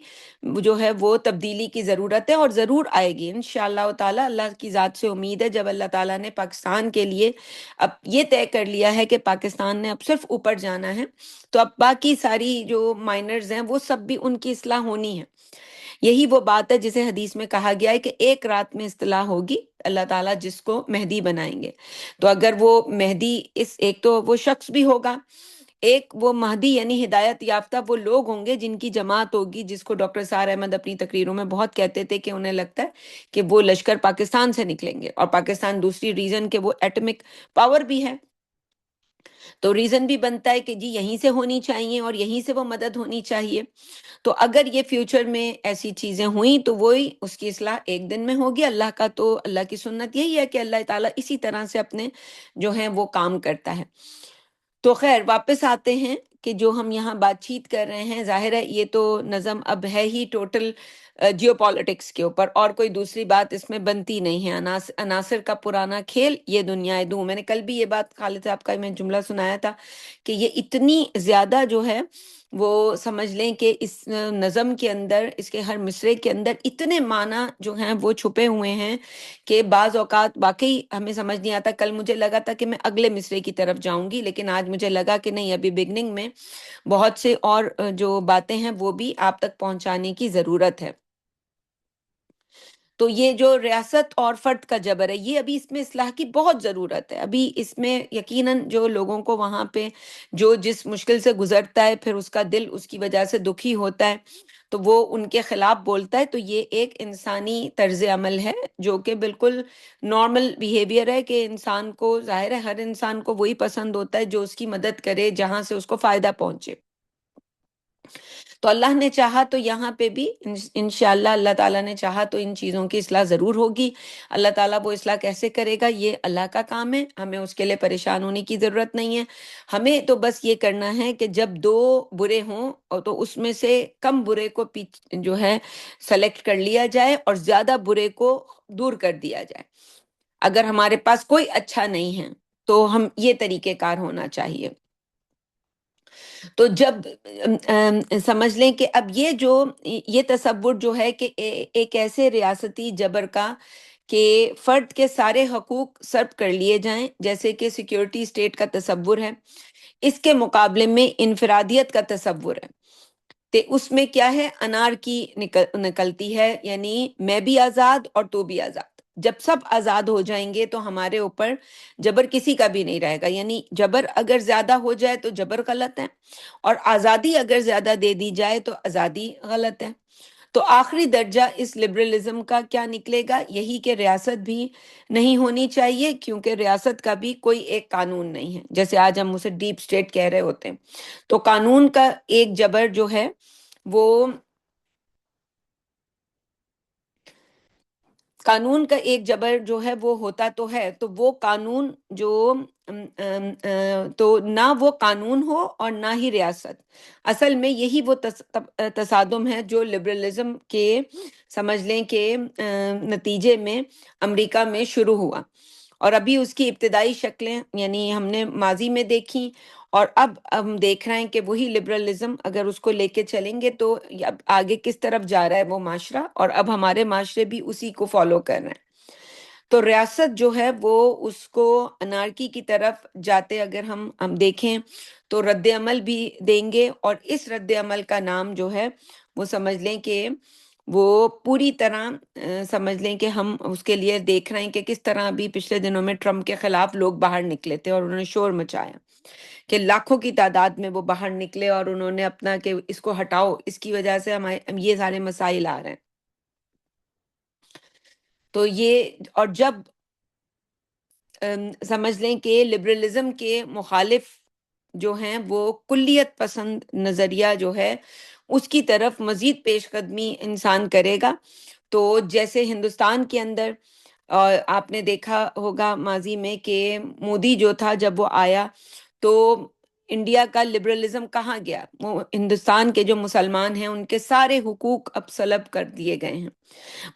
جو ہے وہ تبدیلی کی ضرورت ہے اور ضرور آئے گی انشاءاللہ تعالیٰ. اللہ کی ذات سے امید ہے جب اللہ تعالیٰ نے پاکستان کے لیے اب یہ طے کر لیا ہے کہ پاکستان نے اب صرف اوپر جانا ہے، تو اب باقی ساری جو مائنرز ہیں وہ سب بھی ان کی اصلاح ہونی ہے. یہی وہ بات ہے جسے حدیث میں کہا گیا ہے کہ ایک رات میں اصلاح ہوگی، اللہ تعالیٰ جس کو مہدی بنائیں گے. تو اگر وہ مہدی ایک تو وہ شخص بھی ہوگا، ایک وہ مہدی یعنی ہدایت یافتہ وہ لوگ ہوں گے جن کی جماعت ہوگی، جس کو ڈاکٹر سار احمد اپنی تقریروں میں بہت کہتے تھے کہ انہیں لگتا ہے کہ وہ لشکر پاکستان سے نکلیں گے، اور پاکستان دوسری ریزن کہ وہ ایٹمک پاور بھی ہے، تو ریزن بھی بنتا ہے کہ جی یہیں سے ہونی چاہیے اور یہیں سے وہ مدد ہونی چاہیے. تو اگر یہ فیوچر میں ایسی چیزیں ہوئیں تو وہی اس کی اصلاح ایک دن میں ہوگی. اللہ کا تو اللہ کی سنت یہی ہے کہ اللہ تعالیٰ اسی طرح سے اپنے جو ہیں وہ کام کرتا ہے. تو خیر واپس آتے ہیں کہ جو ہم یہاں بات چیت کر رہے ہیں، ظاہر ہے یہ تو نظم اب ہے ہی ٹوٹل جیو پالیٹکس کے اوپر، اور کوئی دوسری بات اس میں بنتی نہیں ہے. عناصر کا پرانا کھیل یہ دنیا دوں. میں نے کل بھی یہ بات خالد صاحب کا میں جملہ سنایا تھا کہ یہ اتنی زیادہ جو ہے وہ سمجھ لیں کہ اس نظم کے اندر، اس کے ہر مصرے کے اندر اتنے معنی جو ہیں وہ چھپے ہوئے ہیں کہ بعض اوقات واقعی ہمیں سمجھ نہیں آتا. کل مجھے لگا تھا کہ میں اگلے مصرے کی طرف جاؤں گی، لیکن آج مجھے لگا کہ نہیں، ابھی بگننگ میں بہت سے اور جو باتیں ہیں وہ بھی آپ تک پہنچانے کی ضرورت ہے. تو یہ جو ریاست اور فرد کا جبر ہے، یہ ابھی اس میں اصلاح کی بہت ضرورت ہے. ابھی اس میں یقیناً جو لوگوں کو وہاں پہ جو جس مشکل سے گزرتا ہے، پھر اس کا دل اس کی وجہ سے دکھی ہوتا ہے تو وہ ان کے خلاف بولتا ہے. تو یہ ایک انسانی طرز عمل ہے جو کہ بالکل نارمل بیہیویئر ہے کہ انسان کو، ظاہر ہے ہر انسان کو وہی پسند ہوتا ہے جو اس کی مدد کرے جہاں سے اس کو فائدہ پہنچے. تو اللہ نے چاہا تو یہاں پہ بھی انشاءاللہ اللہ تعالیٰ نے چاہا تو ان چیزوں کی اصلاح ضرور ہوگی. اللہ تعالیٰ وہ اصلاح کیسے کرے گا یہ اللہ کا کام ہے، ہمیں اس کے لیے پریشان ہونے کی ضرورت نہیں ہے. ہمیں تو بس یہ کرنا ہے کہ جب دو برے ہوں اور تو اس میں سے کم برے کو جو ہے سلیکٹ کر لیا جائے اور زیادہ برے کو دور کر دیا جائے. اگر ہمارے پاس کوئی اچھا نہیں ہے تو ہم یہ طریقہ کار ہونا چاہیے. تو جب سمجھ لیں کہ اب یہ تصور جو ہے کہ ایک ایسے ریاستی جبر کا کہ فرد کے سارے حقوق سرب کر لیے جائیں جیسے کہ سیکیورٹی اسٹیٹ کا تصور ہے، اس کے مقابلے میں انفرادیت کا تصور ہے. تو اس میں کیا ہے، انار کی نکلتی ہے، یعنی میں بھی آزاد اور تو بھی آزاد. جب سب آزاد ہو جائیں گے تو ہمارے اوپر جبر کسی کا بھی نہیں رہے گا. یعنی جبر اگر زیادہ ہو جائے تو جبر غلط ہے، اور آزادی اگر زیادہ دے دی جائے تو آزادی غلط ہے. تو آخری درجہ اس لبرلزم کا کیا نکلے گا، یہی کہ ریاست بھی نہیں ہونی چاہیے، کیونکہ ریاست کا بھی کوئی ایک قانون نہیں ہے. جیسے آج ہم اسے ڈیپ اسٹیٹ کہہ رہے ہوتے ہیں، تو قانون کا ایک جبر جو ہے وہ قانون کا ایک جبر جو ہے وہ ہوتا تو ہے، تو وہ قانون جو تو نہ وہ قانون ہو اور نہ ہی ریاست. اصل میں یہی وہ تصادم ہے جو لبرلزم کے سمجھ لیں کہ نتیجے میں امریکہ میں شروع ہوا، اور ابھی اس کی ابتدائی شکلیں یعنی ہم نے ماضی میں دیکھی، اور اب ہم دیکھ رہے ہیں کہ وہی لبرلزم اگر اس کو لے کے چلیں گے تو اب آگے کس طرف جا رہا ہے وہ معاشرہ، اور اب ہمارے معاشرے بھی اسی کو فالو کر رہے ہیں. تو ریاست جو ہے وہ اس کو انارکی کی طرف جاتے اگر ہم دیکھیں تو رد عمل بھی دیں گے، اور اس رد عمل کا نام جو ہے وہ سمجھ لیں کہ وہ پوری طرح سمجھ لیں کہ ہم اس کے لیے دیکھ رہے ہیں کہ کس طرح ابھی پچھلے دنوں میں ٹرمپ کے خلاف لوگ باہر نکلے تھے اور انہوں نے شور مچایا. کہ لاکھوں کی تعداد میں وہ باہر نکلے اور انہوں نے اپنا کہ اس کو ہٹاؤ، اس کی وجہ سے ہمارے یہ سارے مسائل آ رہے ہیں. تو یہ اور جب سمجھ لیں کہ لبرلزم کے مخالف جو ہیں وہ کلیت پسند نظریہ جو ہے اس کی طرف مزید پیش قدمی انسان کرے گا. تو جیسے ہندوستان کے اندر آپ نے دیکھا ہوگا ماضی میں کہ مودی جو تھا جب وہ آیا تو انڈیا کا لبرلزم کہاں گیا؟ وہ ہندوستان کے جو مسلمان ہیں ان کے سارے حقوق اب سلب کر دیے گئے ہیں.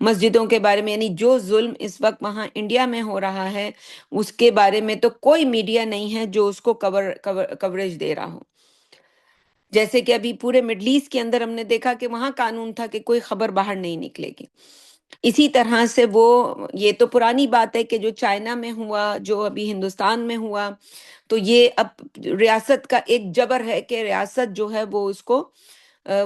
مسجدوں کے بارے میں یعنی جو ظلم اس وقت وہاں انڈیا میں ہو رہا ہے اس کے بارے میں تو کوئی میڈیا نہیں ہے جو اس کو کوریج دے رہا ہو. جیسے کہ ابھی پورے مڈل ایسٹ کے اندر ہم نے دیکھا کہ وہاں قانون تھا کہ کوئی خبر باہر نہیں نکلے گی. اسی طرح سے وہ یہ تو پرانی بات ہے کہ جو چائنا میں ہوا، جو ابھی ہندوستان میں ہوا، تو یہ اب ریاست کا ایک جبر ہے کہ ریاست جو ہے وہ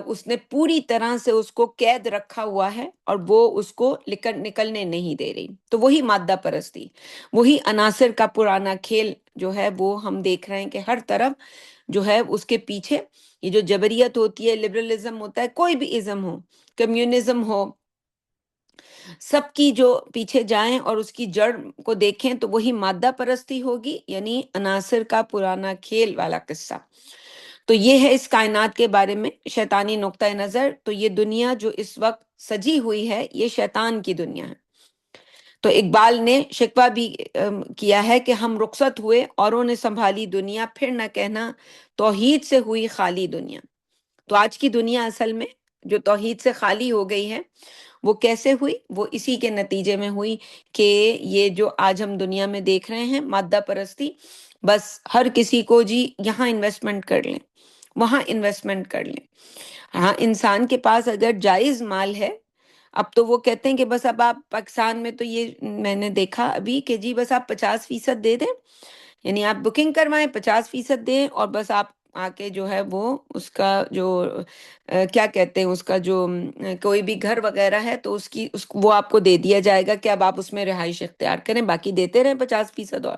اس نے پوری طرح سے اس کو قید رکھا ہوا ہے اور وہ اس کو نکلنے نہیں دے رہی. تو وہی مادہ پرستی، وہی عناصر کا پرانا کھیل جو ہے وہ ہم دیکھ رہے ہیں کہ ہر طرف جو ہے اس کے پیچھے یہ جو جبریت ہوتی ہے، لبرلزم ہوتا ہے، کوئی بھی ازم ہو، کمیونزم ہو، سب کی جو پیچھے جائیں اور اس کی جڑ کو دیکھیں تو وہی مادہ پرستی ہوگی، یعنی عناصر کا پرانا کھیل والا قصہ. تو یہ ہے اس کائنات کے بارے میں شیطانی نقطہ نظر. تو یہ دنیا جو اس وقت سجی ہوئی ہے یہ شیطان کی دنیا ہے. تو اقبال نے شکوہ بھی کیا ہے کہ ہم رخصت ہوئے اوروں نے سنبھالی دنیا، پھر نہ کہنا توحید سے ہوئی خالی دنیا. تو آج کی دنیا اصل میں جو توحید سے خالی ہو گئی ہے وہ کیسے ہوئی؟ وہ اسی کے نتیجے میں ہوئی کہ یہ جو آج ہم دنیا میں دیکھ رہے ہیں مادہ پرستی، بس ہر کسی کو جی یہاں انویسٹمنٹ کر لیں، وہاں انویسٹمنٹ کر لیں. ہاں انسان کے پاس اگر جائز مال ہے، اب تو وہ کہتے ہیں کہ بس اب آپ پاکستان میں تو یہ میں نے دیکھا ابھی کہ جی بس آپ 50% دے دیں، یعنی آپ بکنگ کروائیں 50% دیں اور بس آپ آ کے جو ہے وہ اس کا جو کیا کہتے ہیں اس کا جو کوئی بھی گھر وغیرہ ہے تو وہ آپ کو دے دیا جائے گا کہ اب آپ اس میں رہائش اختیار کریں، باقی دیتے رہیں 50%. اور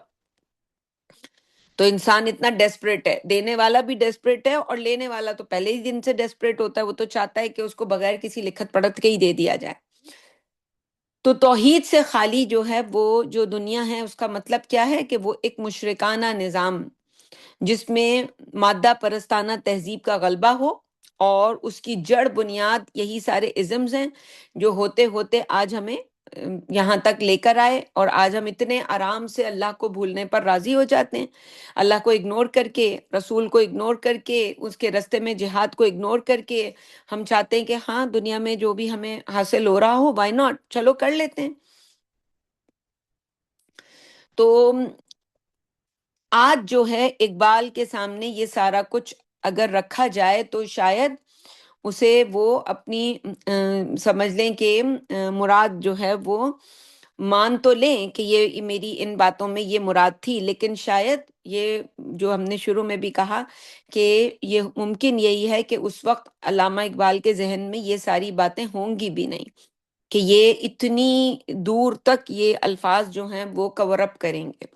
تو انسان اتنا ڈیسپریٹ ہے، دینے والا بھی ڈیسپریٹ ہے اور لینے والا تو پہلے ہی دن سے ڈیسپریٹ ہوتا ہے، وہ تو چاہتا ہے کہ اس کو بغیر کسی لکھت پڑھت کے ہی دے دیا جائے. تو توحید سے خالی جو ہے وہ جو دنیا ہے اس کا مطلب کیا ہے کہ وہ ایک مشرکانہ نظام جس میں مادہ پرستانہ تہذیب کا غلبہ ہو اور اس کی جڑ بنیاد یہی سارے ازمز ہیں جو ہوتے ہوتے آج ہمیں یہاں تک لے کر آئے. اور آج ہم اتنے آرام سے اللہ کو بھولنے پر راضی ہو جاتے ہیں، اللہ کو اگنور کر کے، رسول کو اگنور کر کے، اس کے رستے میں جہاد کو اگنور کر کے ہم چاہتے ہیں کہ ہاں دنیا میں جو بھی ہمیں حاصل ہو رہا ہو وائی ناٹ، چلو کر لیتے ہیں. تو آج جو ہے اقبال کے سامنے یہ سارا کچھ اگر رکھا جائے تو شاید اسے وہ اپنی سمجھ لیں کہ مراد جو ہے وہ مان تو لیں کہ یہ میری ان باتوں میں یہ مراد تھی، لیکن شاید یہ جو ہم نے شروع میں بھی کہا کہ یہ ممکن یہی ہے کہ اس وقت علامہ اقبال کے ذہن میں یہ ساری باتیں ہوں گی بھی نہیں کہ یہ اتنی دور تک یہ الفاظ جو ہیں وہ کور اپ کریں گے.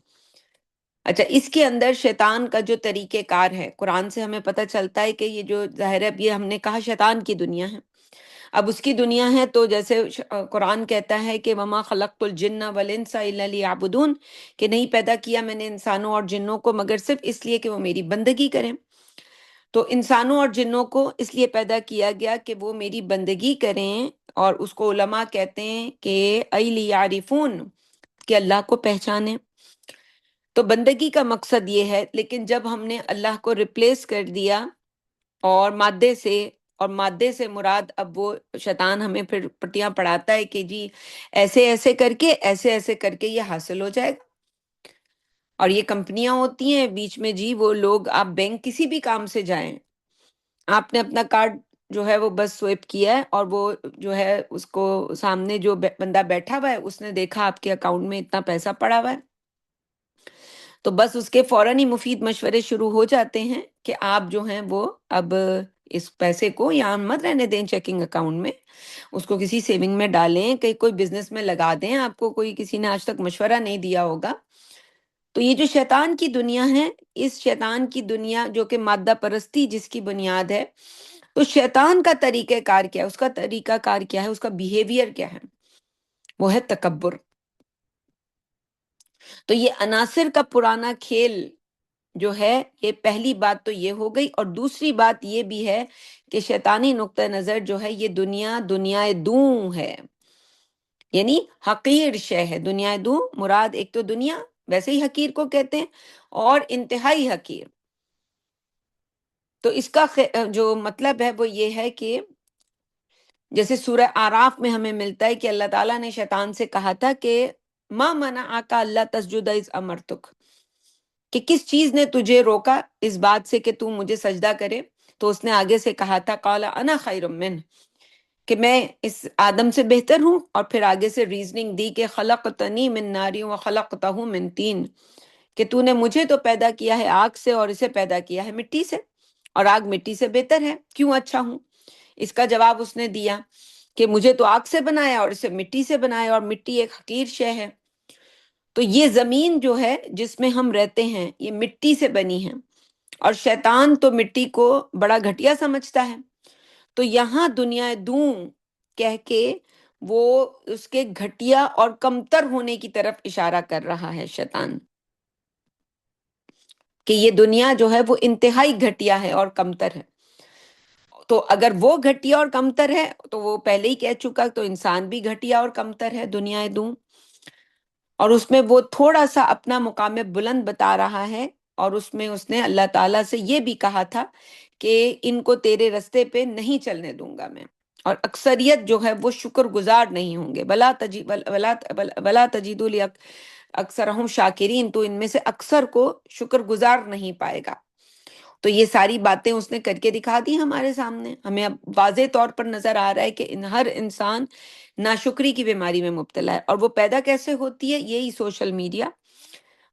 اچھا، اس کے اندر شیطان کا جو طریقہ کار ہے قرآن سے ہمیں پتہ چلتا ہے کہ یہ جو ظاہر ہے اب یہ ہم نے کہا شیطان کی دنیا ہے، اب اس کی دنیا ہے تو جیسے قرآن کہتا ہے کہ وما خلقت الجن والانس الا لیعبدون، کہ نہیں پیدا کیا میں نے انسانوں اور جنوں کو مگر صرف اس لیے کہ وہ میری بندگی کریں. تو انسانوں اور جنوں کو اس لیے پیدا کیا گیا کہ وہ میری بندگی کریں، اور اس کو علماء کہتے ہیں کہ ای لیعرفون، کہ اللہ کو پہچانیں. تو بندگی کا مقصد یہ ہے، لیکن جب ہم نے اللہ کو ریپلیس کر دیا اور مادے سے مراد اب وہ شیطان ہمیں پھر پٹیاں پڑھاتا ہے کہ جی ایسے ایسے کر کے ایسے ایسے کر کے یہ حاصل ہو جائے گا. اور یہ کمپنیاں ہوتی ہیں بیچ میں، جی وہ لوگ، آپ بینک کسی بھی کام سے جائیں، آپ نے اپنا کارڈ جو ہے وہ بس سوائپ کیا ہے اور وہ جو ہے اس کو سامنے جو بندہ بیٹھا ہوا ہے اس نے دیکھا آپ کے اکاؤنٹ میں اتنا پیسہ پڑا ہوا ہے، تو بس اس کے فوراً ہی مفید مشورے شروع ہو جاتے ہیں کہ آپ جو ہیں وہ اب اس پیسے کو یہاں مت رہنے دیں چیکنگ اکاؤنٹ میں، اس کو کسی سیونگ میں ڈالیں، کہ کوئی بزنس میں لگا دیں، آپ کو کوئی کسی نے آج تک مشورہ نہیں دیا ہوگا. تو یہ جو شیطان کی دنیا ہے، اس شیطان کی دنیا جو کہ مادہ پرستی جس کی بنیاد ہے، تو شیطان کا طریقہ کار کیا ہے، اس کا طریقہ کار کیا ہے، اس کا بیہیویئر کیا ہے؟ وہ ہے تکبر۔ تو یہ عناصر کا پرانا کھیل جو ہے، یہ پہلی بات تو یہ ہو گئی، اور دوسری بات یہ بھی ہے کہ شیطانی نقطہ نظر جو ہے، یہ دنیا دنیا دوں ہے، یعنی حقیر شے ہے۔ دنیا دوں مراد ایک تو دنیا ویسے ہی حقیر کو کہتے ہیں، اور انتہائی حقیر۔ تو اس کا جو مطلب ہے وہ یہ ہے کہ جیسے سورہ آراف میں ہمیں ملتا ہے کہ اللہ تعالیٰ نے شیطان سے کہا تھا کہ ما منعک اللہ تسجد اذ امرتک، کہ کس چیز نے تجھے روکا اس بات سے کہ تو مجھے سجدہ کرے؟ تو اس نے آگے سے کہا تھا قال انا خیر منہ، کہ میں اس آدم سے بہتر ہوں، اور پھر آگے سے ریزننگ دی کہ خلقتنی من ناری و خلقتہ من طین، کہ تو نے مجھے تو پیدا کیا ہے آگ سے اور اسے پیدا کیا ہے مٹی سے، اور آگ مٹی سے بہتر ہے، کیوں اچھا ہوں؟ اس کا جواب اس نے دیا کہ مجھے تو آگ سے بنایا اور اسے مٹی سے بنایا، اور مٹی ایک حقیر شے ہے۔ تو یہ زمین جو ہے جس میں ہم رہتے ہیں یہ مٹی سے بنی ہے، اور شیطان تو مٹی کو بڑا گھٹیا سمجھتا ہے۔ تو یہاں دنیا دوں کہہ کے وہ اس کے گھٹیا اور کمتر ہونے کی طرف اشارہ کر رہا ہے شیطان، کہ یہ دنیا جو ہے وہ انتہائی گھٹیا ہے اور کمتر ہے۔ تو اگر وہ گھٹیا اور کمتر ہے تو وہ پہلے ہی کہہ چکا، تو انسان بھی گھٹیا اور کمتر ہے دنیا دوں، اور اس میں وہ تھوڑا سا اپنا مقام بلند بتا رہا ہے، اور اس میں اس نے اللہ تعالیٰ سے یہ بھی کہا تھا کہ ان کو تیرے رستے پہ نہیں چلنے دوں گا میں، اور اکثریت جو ہے وہ شکر گزار نہیں ہوں گے، بلا تجید اکثرہم شاکرین، تو ان میں سے اکثر کو شکر گزار نہیں پائے گا۔ تو یہ ساری باتیں اس نے کر کے دکھا دی ہمارے سامنے، ہمیں اب واضح طور پر نظر آ رہا ہے کہ ہر انسان ناشکری کی بیماری میں مبتلا ہے، اور وہ پیدا کیسے ہوتی ہے؟ یہی سوشل میڈیا۔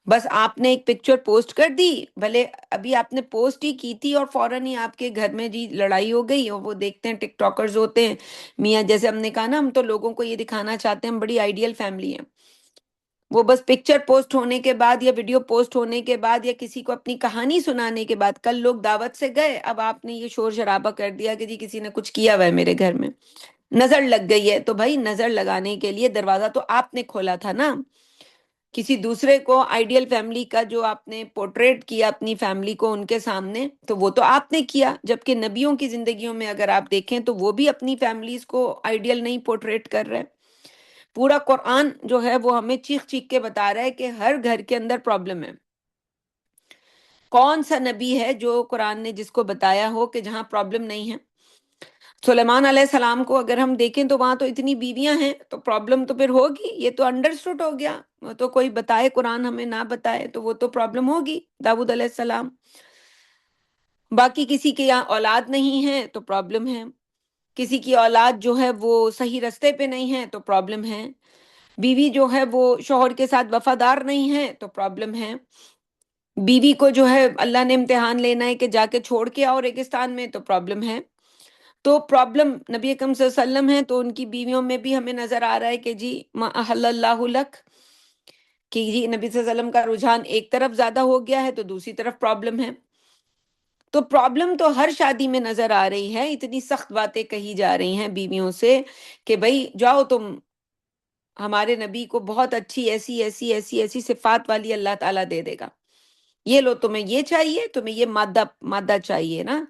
بس آپ نے ایک پکچر پوسٹ کر دی، بھلے ابھی آپ نے پوسٹ ہی کی تھی اور فوراً ہی آپ کے گھر میں جی لڑائی ہو گئی، اور وہ دیکھتے ہیں ٹک ٹاکرز ہوتے ہیں میاں، جیسے ہم نے کہا نا، ہم تو لوگوں کو یہ دکھانا چاہتے ہیں ہم بڑی آئیڈیل فیملی ہیں۔ وہ بس پکچر پوسٹ ہونے کے بعد یا ویڈیو پوسٹ ہونے کے بعد یا کسی کو اپنی کہانی سنانے کے بعد، کل لوگ دعوت سے گئے، اب آپ نے یہ شور شرابہ کر دیا کہ جی کسی نے کچھ کیا ہوا ہے میرے گھر میں، نظر لگ گئی ہے۔ تو بھائی نظر لگانے کے لیے دروازہ تو آپ نے کھولا تھا نا، کسی دوسرے کو آئیڈیل فیملی کا جو آپ نے پورٹریٹ کیا اپنی فیملی کو ان کے سامنے، تو وہ تو آپ نے کیا، جبکہ نبیوں کی زندگیوں میں اگر آپ دیکھیں تو وہ بھی اپنی فیملیز کو آئیڈیل نہیں پورٹریٹ کر رہے۔ پورا قرآن جو ہے وہ ہمیں چیخ چیخ کے بتا رہا ہے کہ ہر گھر کے اندر پرابلم ہے۔ کون سا نبی ہے جو قرآن نے جس کو بتایا ہو کہ جہاں پرابلم نہیں ہے؟ سلیمان علیہ السلام کو اگر ہم دیکھیں تو وہاں تو اتنی بیویاں ہیں، تو پرابلم تو پھر ہوگی، یہ تو انڈرسٹوڈ ہو گیا، وہ تو کوئی بتائے قرآن ہمیں نہ بتائے تو وہ تو پرابلم ہوگی۔ داؤد علیہ السلام، باقی کسی کے یہاں اولاد نہیں ہے تو پرابلم ہے، کسی کی اولاد جو ہے وہ صحیح رستے پہ نہیں ہے تو پرابلم ہے، بیوی جو ہے وہ شوہر کے ساتھ وفادار نہیں ہے تو پرابلم ہے، بیوی کو جو ہے اللہ نے امتحان لینا ہے کہ جا کے چھوڑ کے آؤ ریگستان میں تو پرابلم ہے۔ تو پرابلم نبی اکرم صلی اللہ علیہ وسلم ہے تو ان کی بیویوں میں بھی ہمیں نظر آ رہا ہے کہ جی ما احل اللہ لک، کہ جی نبی صلی اللہ علیہ وسلم کا رجحان ایک طرف زیادہ ہو گیا ہے تو دوسری طرف پرابلم ہے۔ تو پرابلم تو ہر شادی میں نظر آ رہی ہے، اتنی سخت باتیں کہی جا رہی ہیں بیویوں سے کہ بھائی جاؤ تم، ہمارے نبی کو بہت اچھی ایسی ایسی ایسی ایسی صفات والی اللہ تعالیٰ دے دے گا، یہ لو تمہیں یہ چاہیے، تمہیں یہ مادہ مادہ چاہیے نا،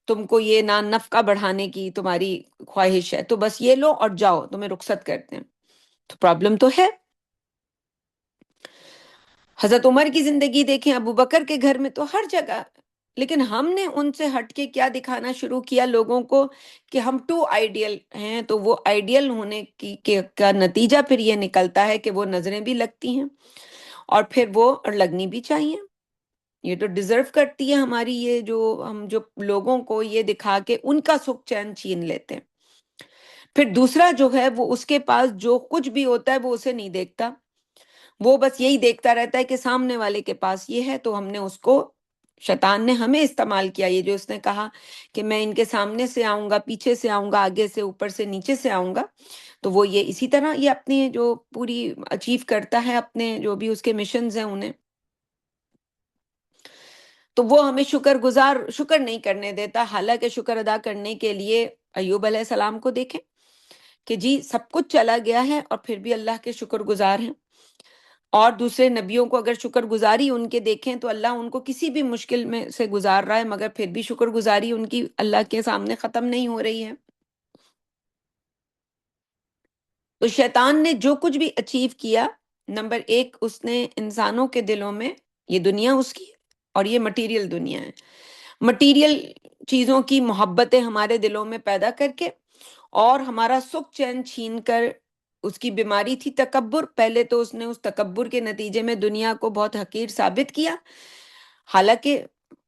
تم کو یہ نان نفقہ بڑھانے کی تمہاری خواہش ہے تو بس یہ لو اور جاؤ، تمہیں رخصت کرتے ہیں۔ تو پرابلم تو ہے۔ حضرت عمر کی زندگی دیکھیں، ابو بکر کے گھر میں تو ہر جگہ، لیکن ہم نے ان سے ہٹ کے کیا دکھانا شروع کیا لوگوں کو کہ ہم ٹو آئیڈیل ہیں، تو وہ آئیڈیل ہونے کا نتیجہ پھر یہ نکلتا ہے کہ وہ نظریں بھی لگتی ہیں، اور پھر وہ لگنی بھی چاہیے، یہ تو ڈیزرو کرتی ہے ہماری، یہ جو ہم جو لوگوں کو یہ دکھا کے ان کا سکھ چین چھین لیتے ہیں۔ پھر دوسرا جو ہے وہ اس کے پاس جو کچھ بھی ہوتا ہے وہ اسے نہیں دیکھتا، وہ بس یہی دیکھتا رہتا ہے کہ سامنے والے کے پاس یہ ہے، تو ہم نے اس کو، شیطان نے ہمیں استعمال کیا، یہ جو اس نے کہا کہ میں ان کے سامنے سے آؤں گا، پیچھے سے آؤں گا، آگے سے، اوپر سے، نیچے سے آؤں گا، تو وہ یہ اسی طرح یہ اپنی جو پوری اچیو کرتا ہے، اپنے جو بھی اس کے مشنز ہیں انہیں۔ تو وہ ہمیں شکر نہیں کرنے دیتا، حالانکہ شکر ادا کرنے کے لیے ایوب علیہ السلام کو دیکھیں کہ جی سب کچھ چلا گیا ہے اور پھر بھی اللہ کے شکر گزار ہیں، اور دوسرے نبیوں کو اگر شکر گزاری ان کے دیکھیں تو اللہ ان کو کسی بھی مشکل میں سے گزار رہا ہے، مگر پھر بھی شکر گزاری ان کی اللہ کے سامنے ختم نہیں ہو رہی ہے۔ تو شیطان نے جو کچھ بھی اچیو کیا، نمبر ایک، اس نے انسانوں کے دلوں میں، یہ دنیا اس کی ہے اور یہ مٹیریل دنیا ہے، مٹیریل چیزوں کی محبتیں ہمارے دلوں میں پیدا کر کے اور ہمارا سکھ چین چھین کر، اس کی بیماری تھی تکبر، پہلے تو اس نے اس تکبر کے نتیجے میں دنیا کو بہت حقیر ثابت کیا، حالانکہ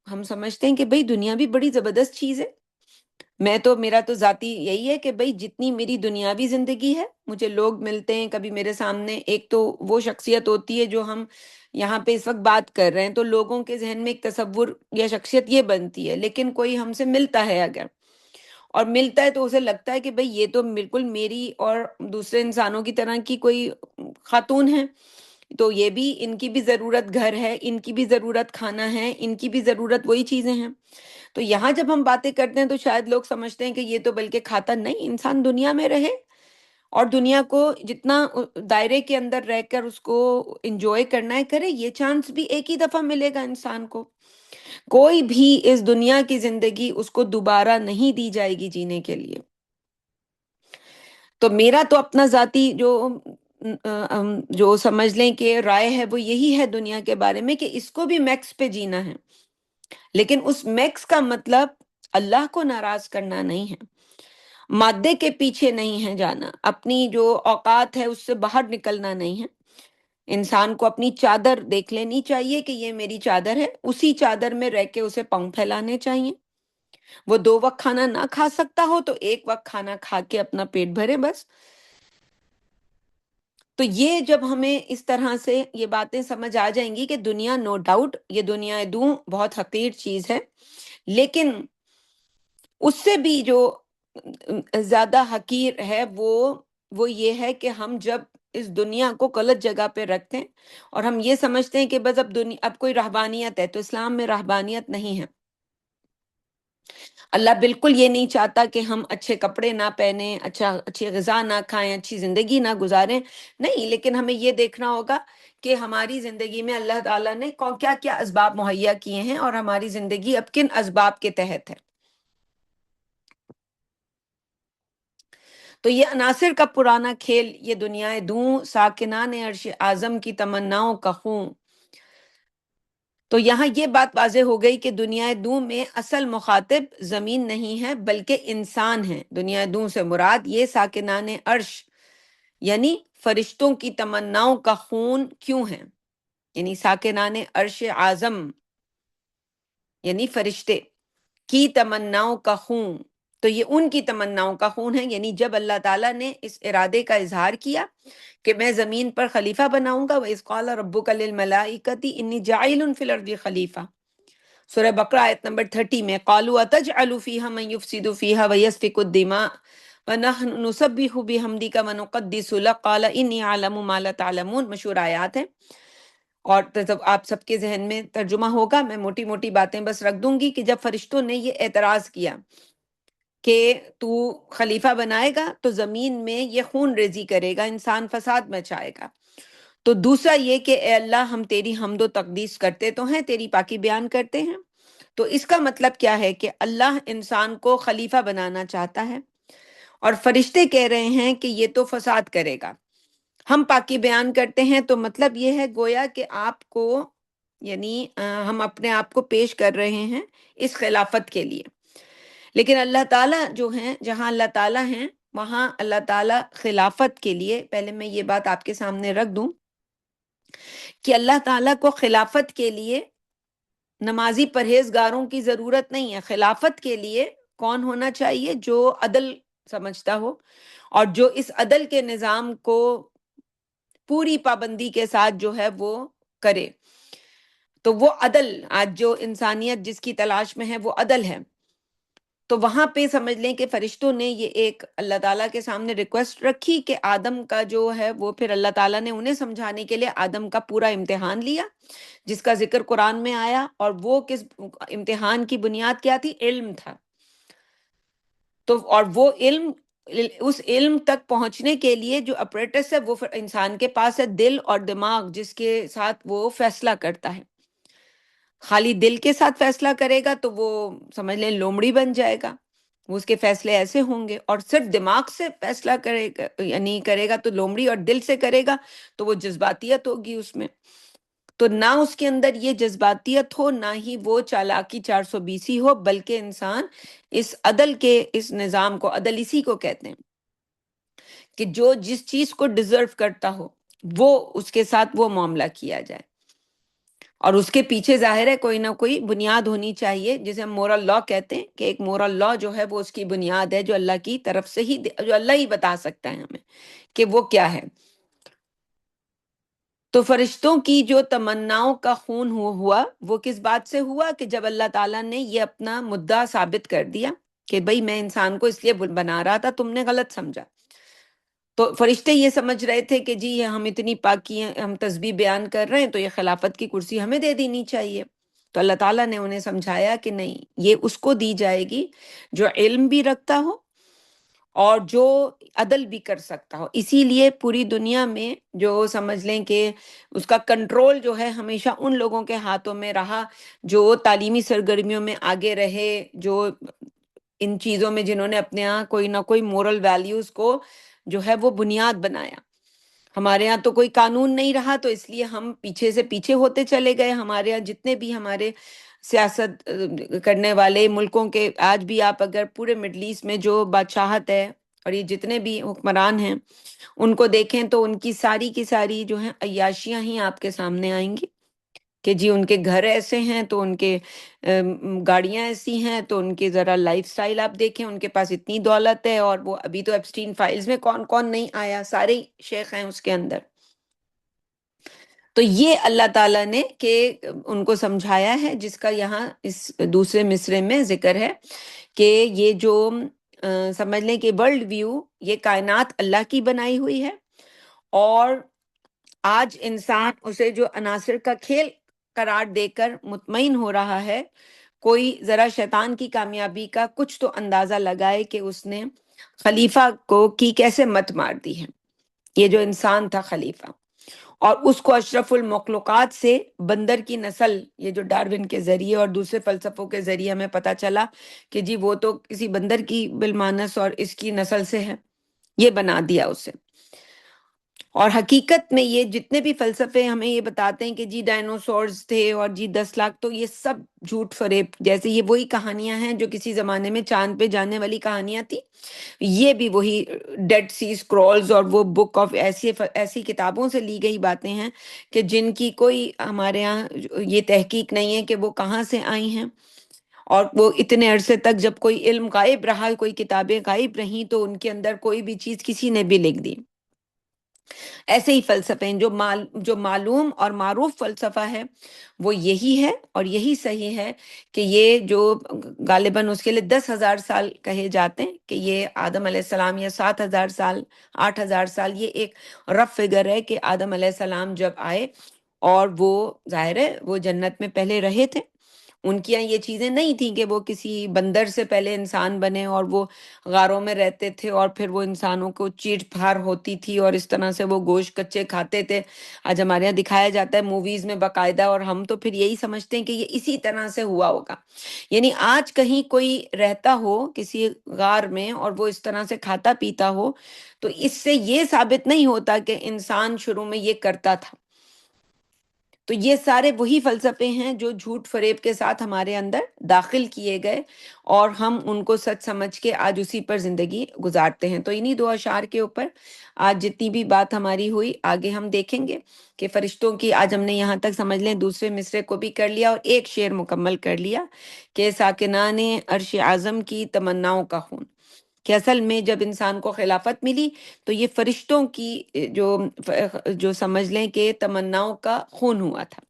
ہم سمجھتے ہیں کہ بھئی دنیا بھی بڑی زبردست چیز ہے۔ میرا تو ذاتی یہی ہے کہ بھئی جتنی میری دنیاوی زندگی ہے، مجھے لوگ ملتے ہیں کبھی میرے سامنے، ایک تو وہ شخصیت ہوتی ہے جو ہم یہاں پہ اس وقت بات کر رہے ہیں، تو لوگوں کے ذہن میں ایک تصور یا شخصیت یہ بنتی ہے، لیکن کوئی ہم سے ملتا ہے اگر، اور ملتا ہے تو اسے لگتا ہے کہ بھئی یہ تو بالکل میری اور دوسرے انسانوں کی طرح کی کوئی خاتون ہے، تو یہ بھی، ان کی بھی ضرورت گھر ہے، ان کی بھی ضرورت کھانا ہے، ان کی بھی ضرورت وہی چیزیں ہیں۔ تو یہاں جب ہم باتیں کرتے ہیں تو شاید لوگ سمجھتے ہیں کہ یہ تو بلکہ کھاتا نہیں، انسان دنیا میں رہے اور دنیا کو جتنا دائرے کے اندر رہ کر اس کو انجوائے کرنا ہے کرے، یہ چانس بھی ایک ہی دفعہ ملے گا انسان کو، کوئی بھی اس دنیا کی زندگی اس کو دوبارہ نہیں دی جائے گی جینے کے لیے۔ تو میرا تو اپنا ذاتی جو سمجھ لیں کہ رائے ہے وہ یہی ہے دنیا کے بارے میں کہ اس کو بھی میکس پہ جینا ہے، لیکن اس میکس کا مطلب اللہ کو ناراض کرنا نہیں ہے، مادے کے پیچھے نہیں ہے جانا، اپنی جو اوقات ہے اس سے باہر نکلنا نہیں ہے۔ انسان کو اپنی چادر دیکھ لینی چاہیے کہ یہ میری چادر ہے، اسی چادر میں رہ کے اسے پاؤں پھیلانے چاہیے۔ وہ 2 وقت کھانا نہ کھا سکتا ہو تو 1 وقت کھانا کھا کے اپنا پیٹ بھرے بس۔ تو یہ جب ہمیں اس طرح سے یہ باتیں سمجھ آ جائیں گی کہ دنیا، نو ڈاؤٹ یہ دنیا دوں بہت حقیر چیز ہے، لیکن اس سے بھی جو زیادہ حقیر ہے وہ یہ ہے کہ ہم جب اس دنیا کو غلط جگہ پہ رکھتے ہیں اور ہم یہ سمجھتے ہیں کہ بس اب کوئی رہبانیت ہے، تو اسلام میں رہبانیت نہیں ہے۔ اللہ بالکل یہ نہیں چاہتا کہ ہم اچھے کپڑے نہ پہنیں، اچھی غذا نہ کھائیں، اچھی زندگی نہ گزاریں، نہیں، لیکن ہمیں یہ دیکھنا ہوگا کہ ہماری زندگی میں اللہ تعالیٰ نے کیا کیا اسباب مہیا کیے ہیں اور ہماری زندگی اب کن اسباب کے تحت ہے۔ تو یہ عناصر کا پرانا کھیل، یہ دنیا دوں ساکنان عرش اعظم کی تمناؤں کا خون۔ تو یہاں یہ بات واضح ہو گئی کہ دنیا دوں میں اصل مخاطب زمین نہیں ہے بلکہ انسان ہے۔ دنیا دوں سے مراد یہ ساکنان عرش یعنی فرشتوں کی تمناؤں کا خون کیوں ہے، یعنی ساکنان عرش اعظم یعنی فرشتے کی تمناؤں کا خون، تو یہ ان کی تمناؤں کا خون ہے، یعنی جب اللہ تعالیٰ نے اس ارادے کا اظہار کیا کہ میں زمین پر خلیفہ بناؤں گا، وَإِذْ قَالَ رَبُّكَ لِلْمَلَائِكَةِ إِنِّي جَاعِلٌ فِي الْأَرْضِ خلیفہ، سورہ بقرہ آیت نمبر 30 میں، قَالُوا أَتَجْعَلُ فِيهَا مَن يُفْسِدُ فِيهَا وَيَسْفِكُ الدِّمَاءَ وَنَحْنُ نُسَبِّحُ بِحَمْدِكَ وَنُقَدِّسُ لَكَ قَالَ إِنِّي أَعْلَمُ مَا لَا تَعْلَمُونَ، مشہور آیات ہیں، اور آپ سب کے ذہن میں ترجمہ ہوگا، میں موٹی موٹی باتیں بس رکھ دوں گی کہ جب فرشتوں نے یہ اعتراض کیا کہ تو خلیفہ بنائے گا تو زمین میں یہ خون ریزی کرے گا، انسان فساد مچائے گا، تو دوسرا یہ کہ اے اللہ ہم تیری حمد و تقدیس کرتے تو ہیں، تیری پاکی بیان کرتے ہیں، تو اس کا مطلب کیا ہے کہ اللہ انسان کو خلیفہ بنانا چاہتا ہے اور فرشتے کہہ رہے ہیں کہ یہ تو فساد کرے گا، ہم پاکی بیان کرتے ہیں، تو مطلب یہ ہے گویا کہ آپ کو، یعنی ہم اپنے آپ کو پیش کر رہے ہیں اس خلافت کے لیے، لیکن اللہ تعالیٰ جو ہیں، جہاں اللہ تعالیٰ ہیں وہاں اللہ تعالیٰ خلافت کے لیے، پہلے میں یہ بات آپ کے سامنے رکھ دوں کہ اللہ تعالیٰ کو خلافت کے لیے نمازی پرہیزگاروں کی ضرورت نہیں ہے، خلافت کے لیے کون ہونا چاہیے؟ جو عدل سمجھتا ہو اور جو اس عدل کے نظام کو پوری پابندی کے ساتھ جو ہے وہ کرے، تو وہ عدل، آج جو انسانیت جس کی تلاش میں ہے وہ عدل ہے، تو وہاں پہ سمجھ لیں کہ فرشتوں نے یہ ایک اللہ تعالیٰ کے سامنے ریکویسٹ رکھی کہ آدم کا جو ہے وہ، پھر اللہ تعالیٰ نے انہیں سمجھانے کے لیے آدم کا پورا امتحان لیا جس کا ذکر قرآن میں آیا، اور وہ کس امتحان کی بنیاد کیا تھی؟ علم تھا۔ تو اور وہ علم، اس علم تک پہنچنے کے لیے جو اپریٹس ہے وہ انسان کے پاس ہے، دل اور دماغ، جس کے ساتھ وہ فیصلہ کرتا ہے۔ خالی دل کے ساتھ فیصلہ کرے گا تو وہ سمجھ لیں لومڑی بن جائے گا، وہ اس کے فیصلے ایسے ہوں گے، اور صرف دماغ سے فیصلہ کرے گا یعنی کرے گا تو لومڑی، اور دل سے کرے گا تو وہ جذباتیت ہوگی اس میں۔ تو نہ اس کے اندر یہ جذباتیت ہو، نہ ہی وہ چالاکی 420 ہو، بلکہ انسان اس عدل کے اس نظام کو، عدل اسی کو کہتے ہیں کہ جو جس چیز کو ڈیزرو کرتا ہو وہ اس کے ساتھ وہ معاملہ کیا جائے، اور اس کے پیچھے ظاہر ہے کوئی نہ کوئی بنیاد ہونی چاہیے، جسے ہم مورل لا کہتے ہیں، کہ ایک مورل لا جو ہے وہ اس کی بنیاد ہے جو اللہ کی طرف سے ہی، جو اللہ ہی بتا سکتا ہے ہمیں کہ وہ کیا ہے۔ تو فرشتوں کی جو تمناؤں کا خون ہوا وہ کس بات سے ہوا؟ کہ جب اللہ تعالیٰ نے یہ اپنا مدعا ثابت کر دیا کہ بھئی میں انسان کو اس لیے بنا رہا تھا، تم نے غلط سمجھا۔ تو فرشتے یہ سمجھ رہے تھے کہ جی یہ ہم اتنی پاکی ہیں، ہم تسبیح بیان کر رہے ہیں تو یہ خلافت کی کرسی ہمیں دے دینی چاہیے۔ تو اللہ تعالیٰ نے انہیں سمجھایا کہ نہیں، یہ اس کو دی جائے گی جو علم بھی رکھتا ہو اور جو عدل بھی کر سکتا ہو۔ اسی لیے پوری دنیا میں جو سمجھ لیں کہ اس کا کنٹرول جو ہے ہمیشہ ان لوگوں کے ہاتھوں میں رہا جو تعلیمی سرگرمیوں میں آگے رہے، جو ان چیزوں میں جنہوں نے اپنے ہاں کوئی نہ کوئی مورل ویلیوز کو جو ہے وہ بنیاد بنایا۔ ہمارے ہاں تو کوئی قانون نہیں رہا، تو اس لیے ہم پیچھے سے پیچھے ہوتے چلے گئے۔ ہمارے ہاں جتنے بھی ہمارے سیاست کرنے والے ملکوں کے، آج بھی آپ اگر پورے مڈل ایسٹ میں جو بادشاہت ہے اور یہ جتنے بھی حکمران ہیں ان کو دیکھیں تو ان کی ساری جو ہیں عیاشیاں ہی آپ کے سامنے آئیں گی، کہ جی ان کے گھر ایسے ہیں تو ان کے گاڑیاں ایسی ہیں، تو ان کے ذرا لائف سٹائل آپ دیکھیں، ان کے پاس اتنی دولت ہے، اور وہ ابھی تو ایپسٹین فائلز میں کون کون نہیں آیا، سارے شیخ ہیں اس کے اندر۔ تو یہ اللہ تعالیٰ نے کہ ان کو سمجھایا ہے، جس کا یہاں اس دوسرے مصرے میں ذکر ہے کہ یہ جو سمجھ لیں کہ ورلڈ ویو، یہ کائنات اللہ کی بنائی ہوئی ہے، اور آج انسان اسے جو عناصر کا کھیل قرار دے کر مطمئن ہو رہا ہے، کوئی ذرا شیطان کی کامیابی کا کچھ تو اندازہ لگائے کہ اس نے خلیفہ کو کی کیسے مت مار دی ہے۔ یہ جو انسان تھا خلیفہ، اور اس کو اشرف المخلوقات سے بندر کی نسل، یہ جو ڈارون کے ذریعے اور دوسرے فلسفوں کے ذریعے ہمیں پتا چلا کہ جی وہ تو کسی بندر کی بالمانس اور اس کی نسل سے ہے، یہ بنا دیا اسے۔ اور حقیقت میں یہ جتنے بھی فلسفے ہمیں یہ بتاتے ہیں کہ جی ڈائنوسورز تھے اور جی 10 لاکھ، تو یہ سب جھوٹ فریب، جیسے یہ وہی کہانیاں ہیں جو کسی زمانے میں چاند پہ جانے والی کہانیاں تھی، یہ بھی وہی ڈیڈ سی اسکرولز اور وہ بک آف ایسی کتابوں سے لی گئی باتیں ہیں کہ جن کی کوئی ہمارے ہاں یہ تحقیق نہیں ہے کہ وہ کہاں سے آئی ہیں، اور وہ اتنے عرصے تک جب کوئی علم غائب رہا، کوئی کتابیں غائب رہیں، تو ان کے اندر کوئی بھی چیز کسی نے بھی لکھ دی۔ ایسے ہی فلسفے ہیں جو معلوم اور معروف فلسفہ ہے وہ یہی ہے، اور یہی صحیح ہے کہ یہ جو غالباً اس کے لیے 10,000 سال کہے جاتے ہیں، کہ یہ آدم علیہ السلام، یا 7,000 سال، 8,000 سال، یہ ایک رف فگر ہے کہ آدم علیہ السلام جب آئے اور وہ ظاہر ہے وہ جنت میں پہلے رہے تھے، ان کی یہاں یہ چیزیں نہیں تھیں کہ وہ کسی بندر سے پہلے انسان بنے اور وہ غاروں میں رہتے تھے، اور پھر وہ انسانوں کو چیٹ پھاڑ ہوتی تھی اور اس طرح سے وہ گوشت کچے کھاتے تھے۔ آج ہمارے یہاں دکھایا جاتا ہے موویز میں باقاعدہ، اور ہم تو پھر یہی سمجھتے ہیں کہ یہ اسی طرح سے ہوا ہوگا۔ یعنی آج کہیں کوئی رہتا ہو کسی غار میں اور وہ اس طرح سے کھاتا پیتا ہو، تو اس سے یہ ثابت نہیں ہوتا کہ انسان شروع میں یہ کرتا تھا۔ تو یہ سارے وہی فلسفے ہیں جو جھوٹ فریب کے ساتھ ہمارے اندر داخل کیے گئے، اور ہم ان کو سچ سمجھ کے آج اسی پر زندگی گزارتے ہیں۔ تو انہی دو اشعار کے اوپر آج جتنی بھی بات ہماری ہوئی، آگے ہم دیکھیں گے کہ فرشتوں کی، آج ہم نے یہاں تک سمجھ لیں دوسرے مصرے کو بھی کر لیا اور ایک شعر مکمل کر لیا کہ ساکنان عرش اعظم کی تمناؤں کا خون، کہ اصل میں جب انسان کو خلافت ملی تو یہ فرشتوں کی جو سمجھ لیں کہ تمناؤں کا خون ہوا تھا،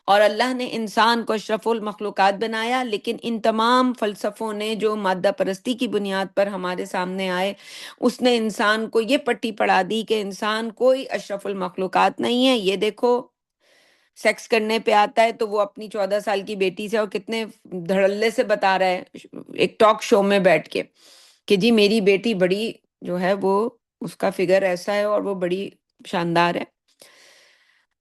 اور اللہ نے انسان کو اشرف المخلوقات بنایا، لیکن ان تمام فلسفوں نے جو مادہ پرستی کی بنیاد پر ہمارے سامنے آئے، اس نے انسان کو یہ پٹی پڑھا دی کہ انسان کوئی اشرف المخلوقات نہیں ہے۔ یہ دیکھو سیکس کرنے پہ آتا ہے تو وہ اپنی 14 سال کی بیٹی سے اور کتنے دھڑلے سے بتا رہا ہے ایک ٹاک شو میں بیٹھ کے کہ جی میری بیٹی بڑی جو ہے وہ اس کا فگر ایسا ہے اور وہ بڑی شاندار ہے۔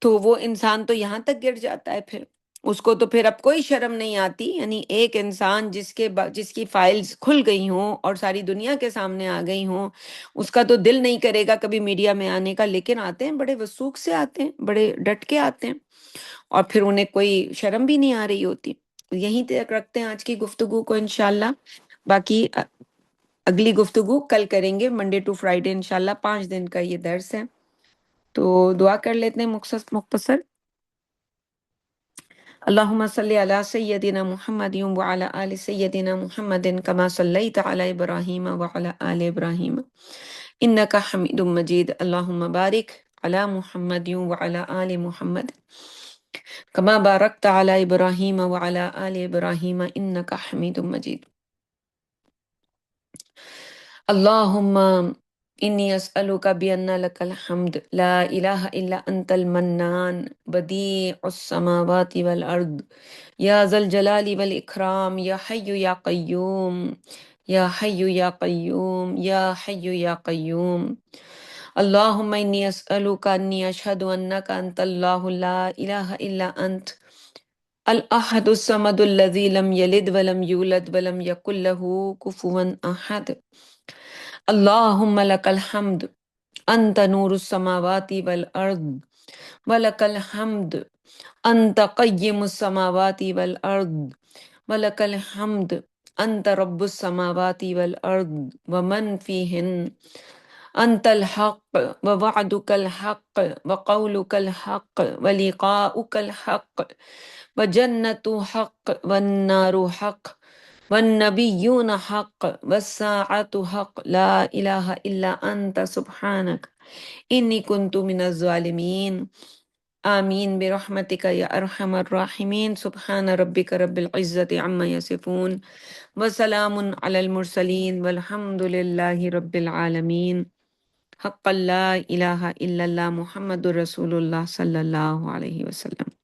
تو وہ انسان تو یہاں تک گر جاتا ہے، پھر اس کو تو پھر اب کوئی شرم نہیں آتی۔ یعنی ایک انسان جس کی فائلز کھل گئی ہوں اور ساری دنیا کے سامنے آ گئی ہوں، اس کا تو دل نہیں کرے گا کبھی میڈیا میں آنے کا، لیکن آتے ہیں بڑے وثوق سے، آتے ہیں بڑے ڈٹ کے آتے ہیں، اور پھر انہیں کوئی شرم بھی نہیں آ رہی ہوتی۔ یہیں تک رکھتے ہیں آج کی گفتگو کو انشاءاللہ، باقی اگلی گفتگو کل کریں گے، منڈے ٹو فرائیڈے انشاءاللہ، 5 دن کا یہ درس ہے۔ تو دعا کر لیتے ہیں مختصر۔ اللہم صلی علی سیدنا محمد وعلی آل سیدنا محمد کما صلیت علی ابراہیم وعلی آل ابراہیم انکا حمید مجید۔ اللہم بارک علی محمد وعلی آل محمد کما بارکت علی ابراہیم وعلی آل ابراہیم انکا حمید مجید۔ اللہم انی اسألک بان لک الحمد لا الہ الا انت المنان بدیع السماوات والارض یا ذا الجلال والاکرام یا حی یا قیوم یا حی یا قیوم یا حی یا قیوم۔ اللہم انی اسألک انی اشہد انک انت اللہ لا الہ الا انت الاحد الصمد الذی لم یلد ولم یولد ولم یکن له کفوا احد۔ اللہم لک الحمد انت نور السماوات والارض ولک الحمد انت قیم السماوات والارض ولک الحمد انت رب السماوات والارض ومن فیہن، انت الحق ووعدک الحق وقولک الحق ولقاؤک الحق وجنت حق والنار حق والنبیون حق والساعة حق لا الہ الا انت سبحانک انی کنت من الظالمین۔ آمین برحمتک یا ارحم الراحمین۔ سبحان ربک رب العزت عما یصفون وسلام علی المرسلین والحمد للہ رب العالمین۔ حق لا الہ الا اللہ محمد رسول اللہ صلی اللہ علیہ وسلم۔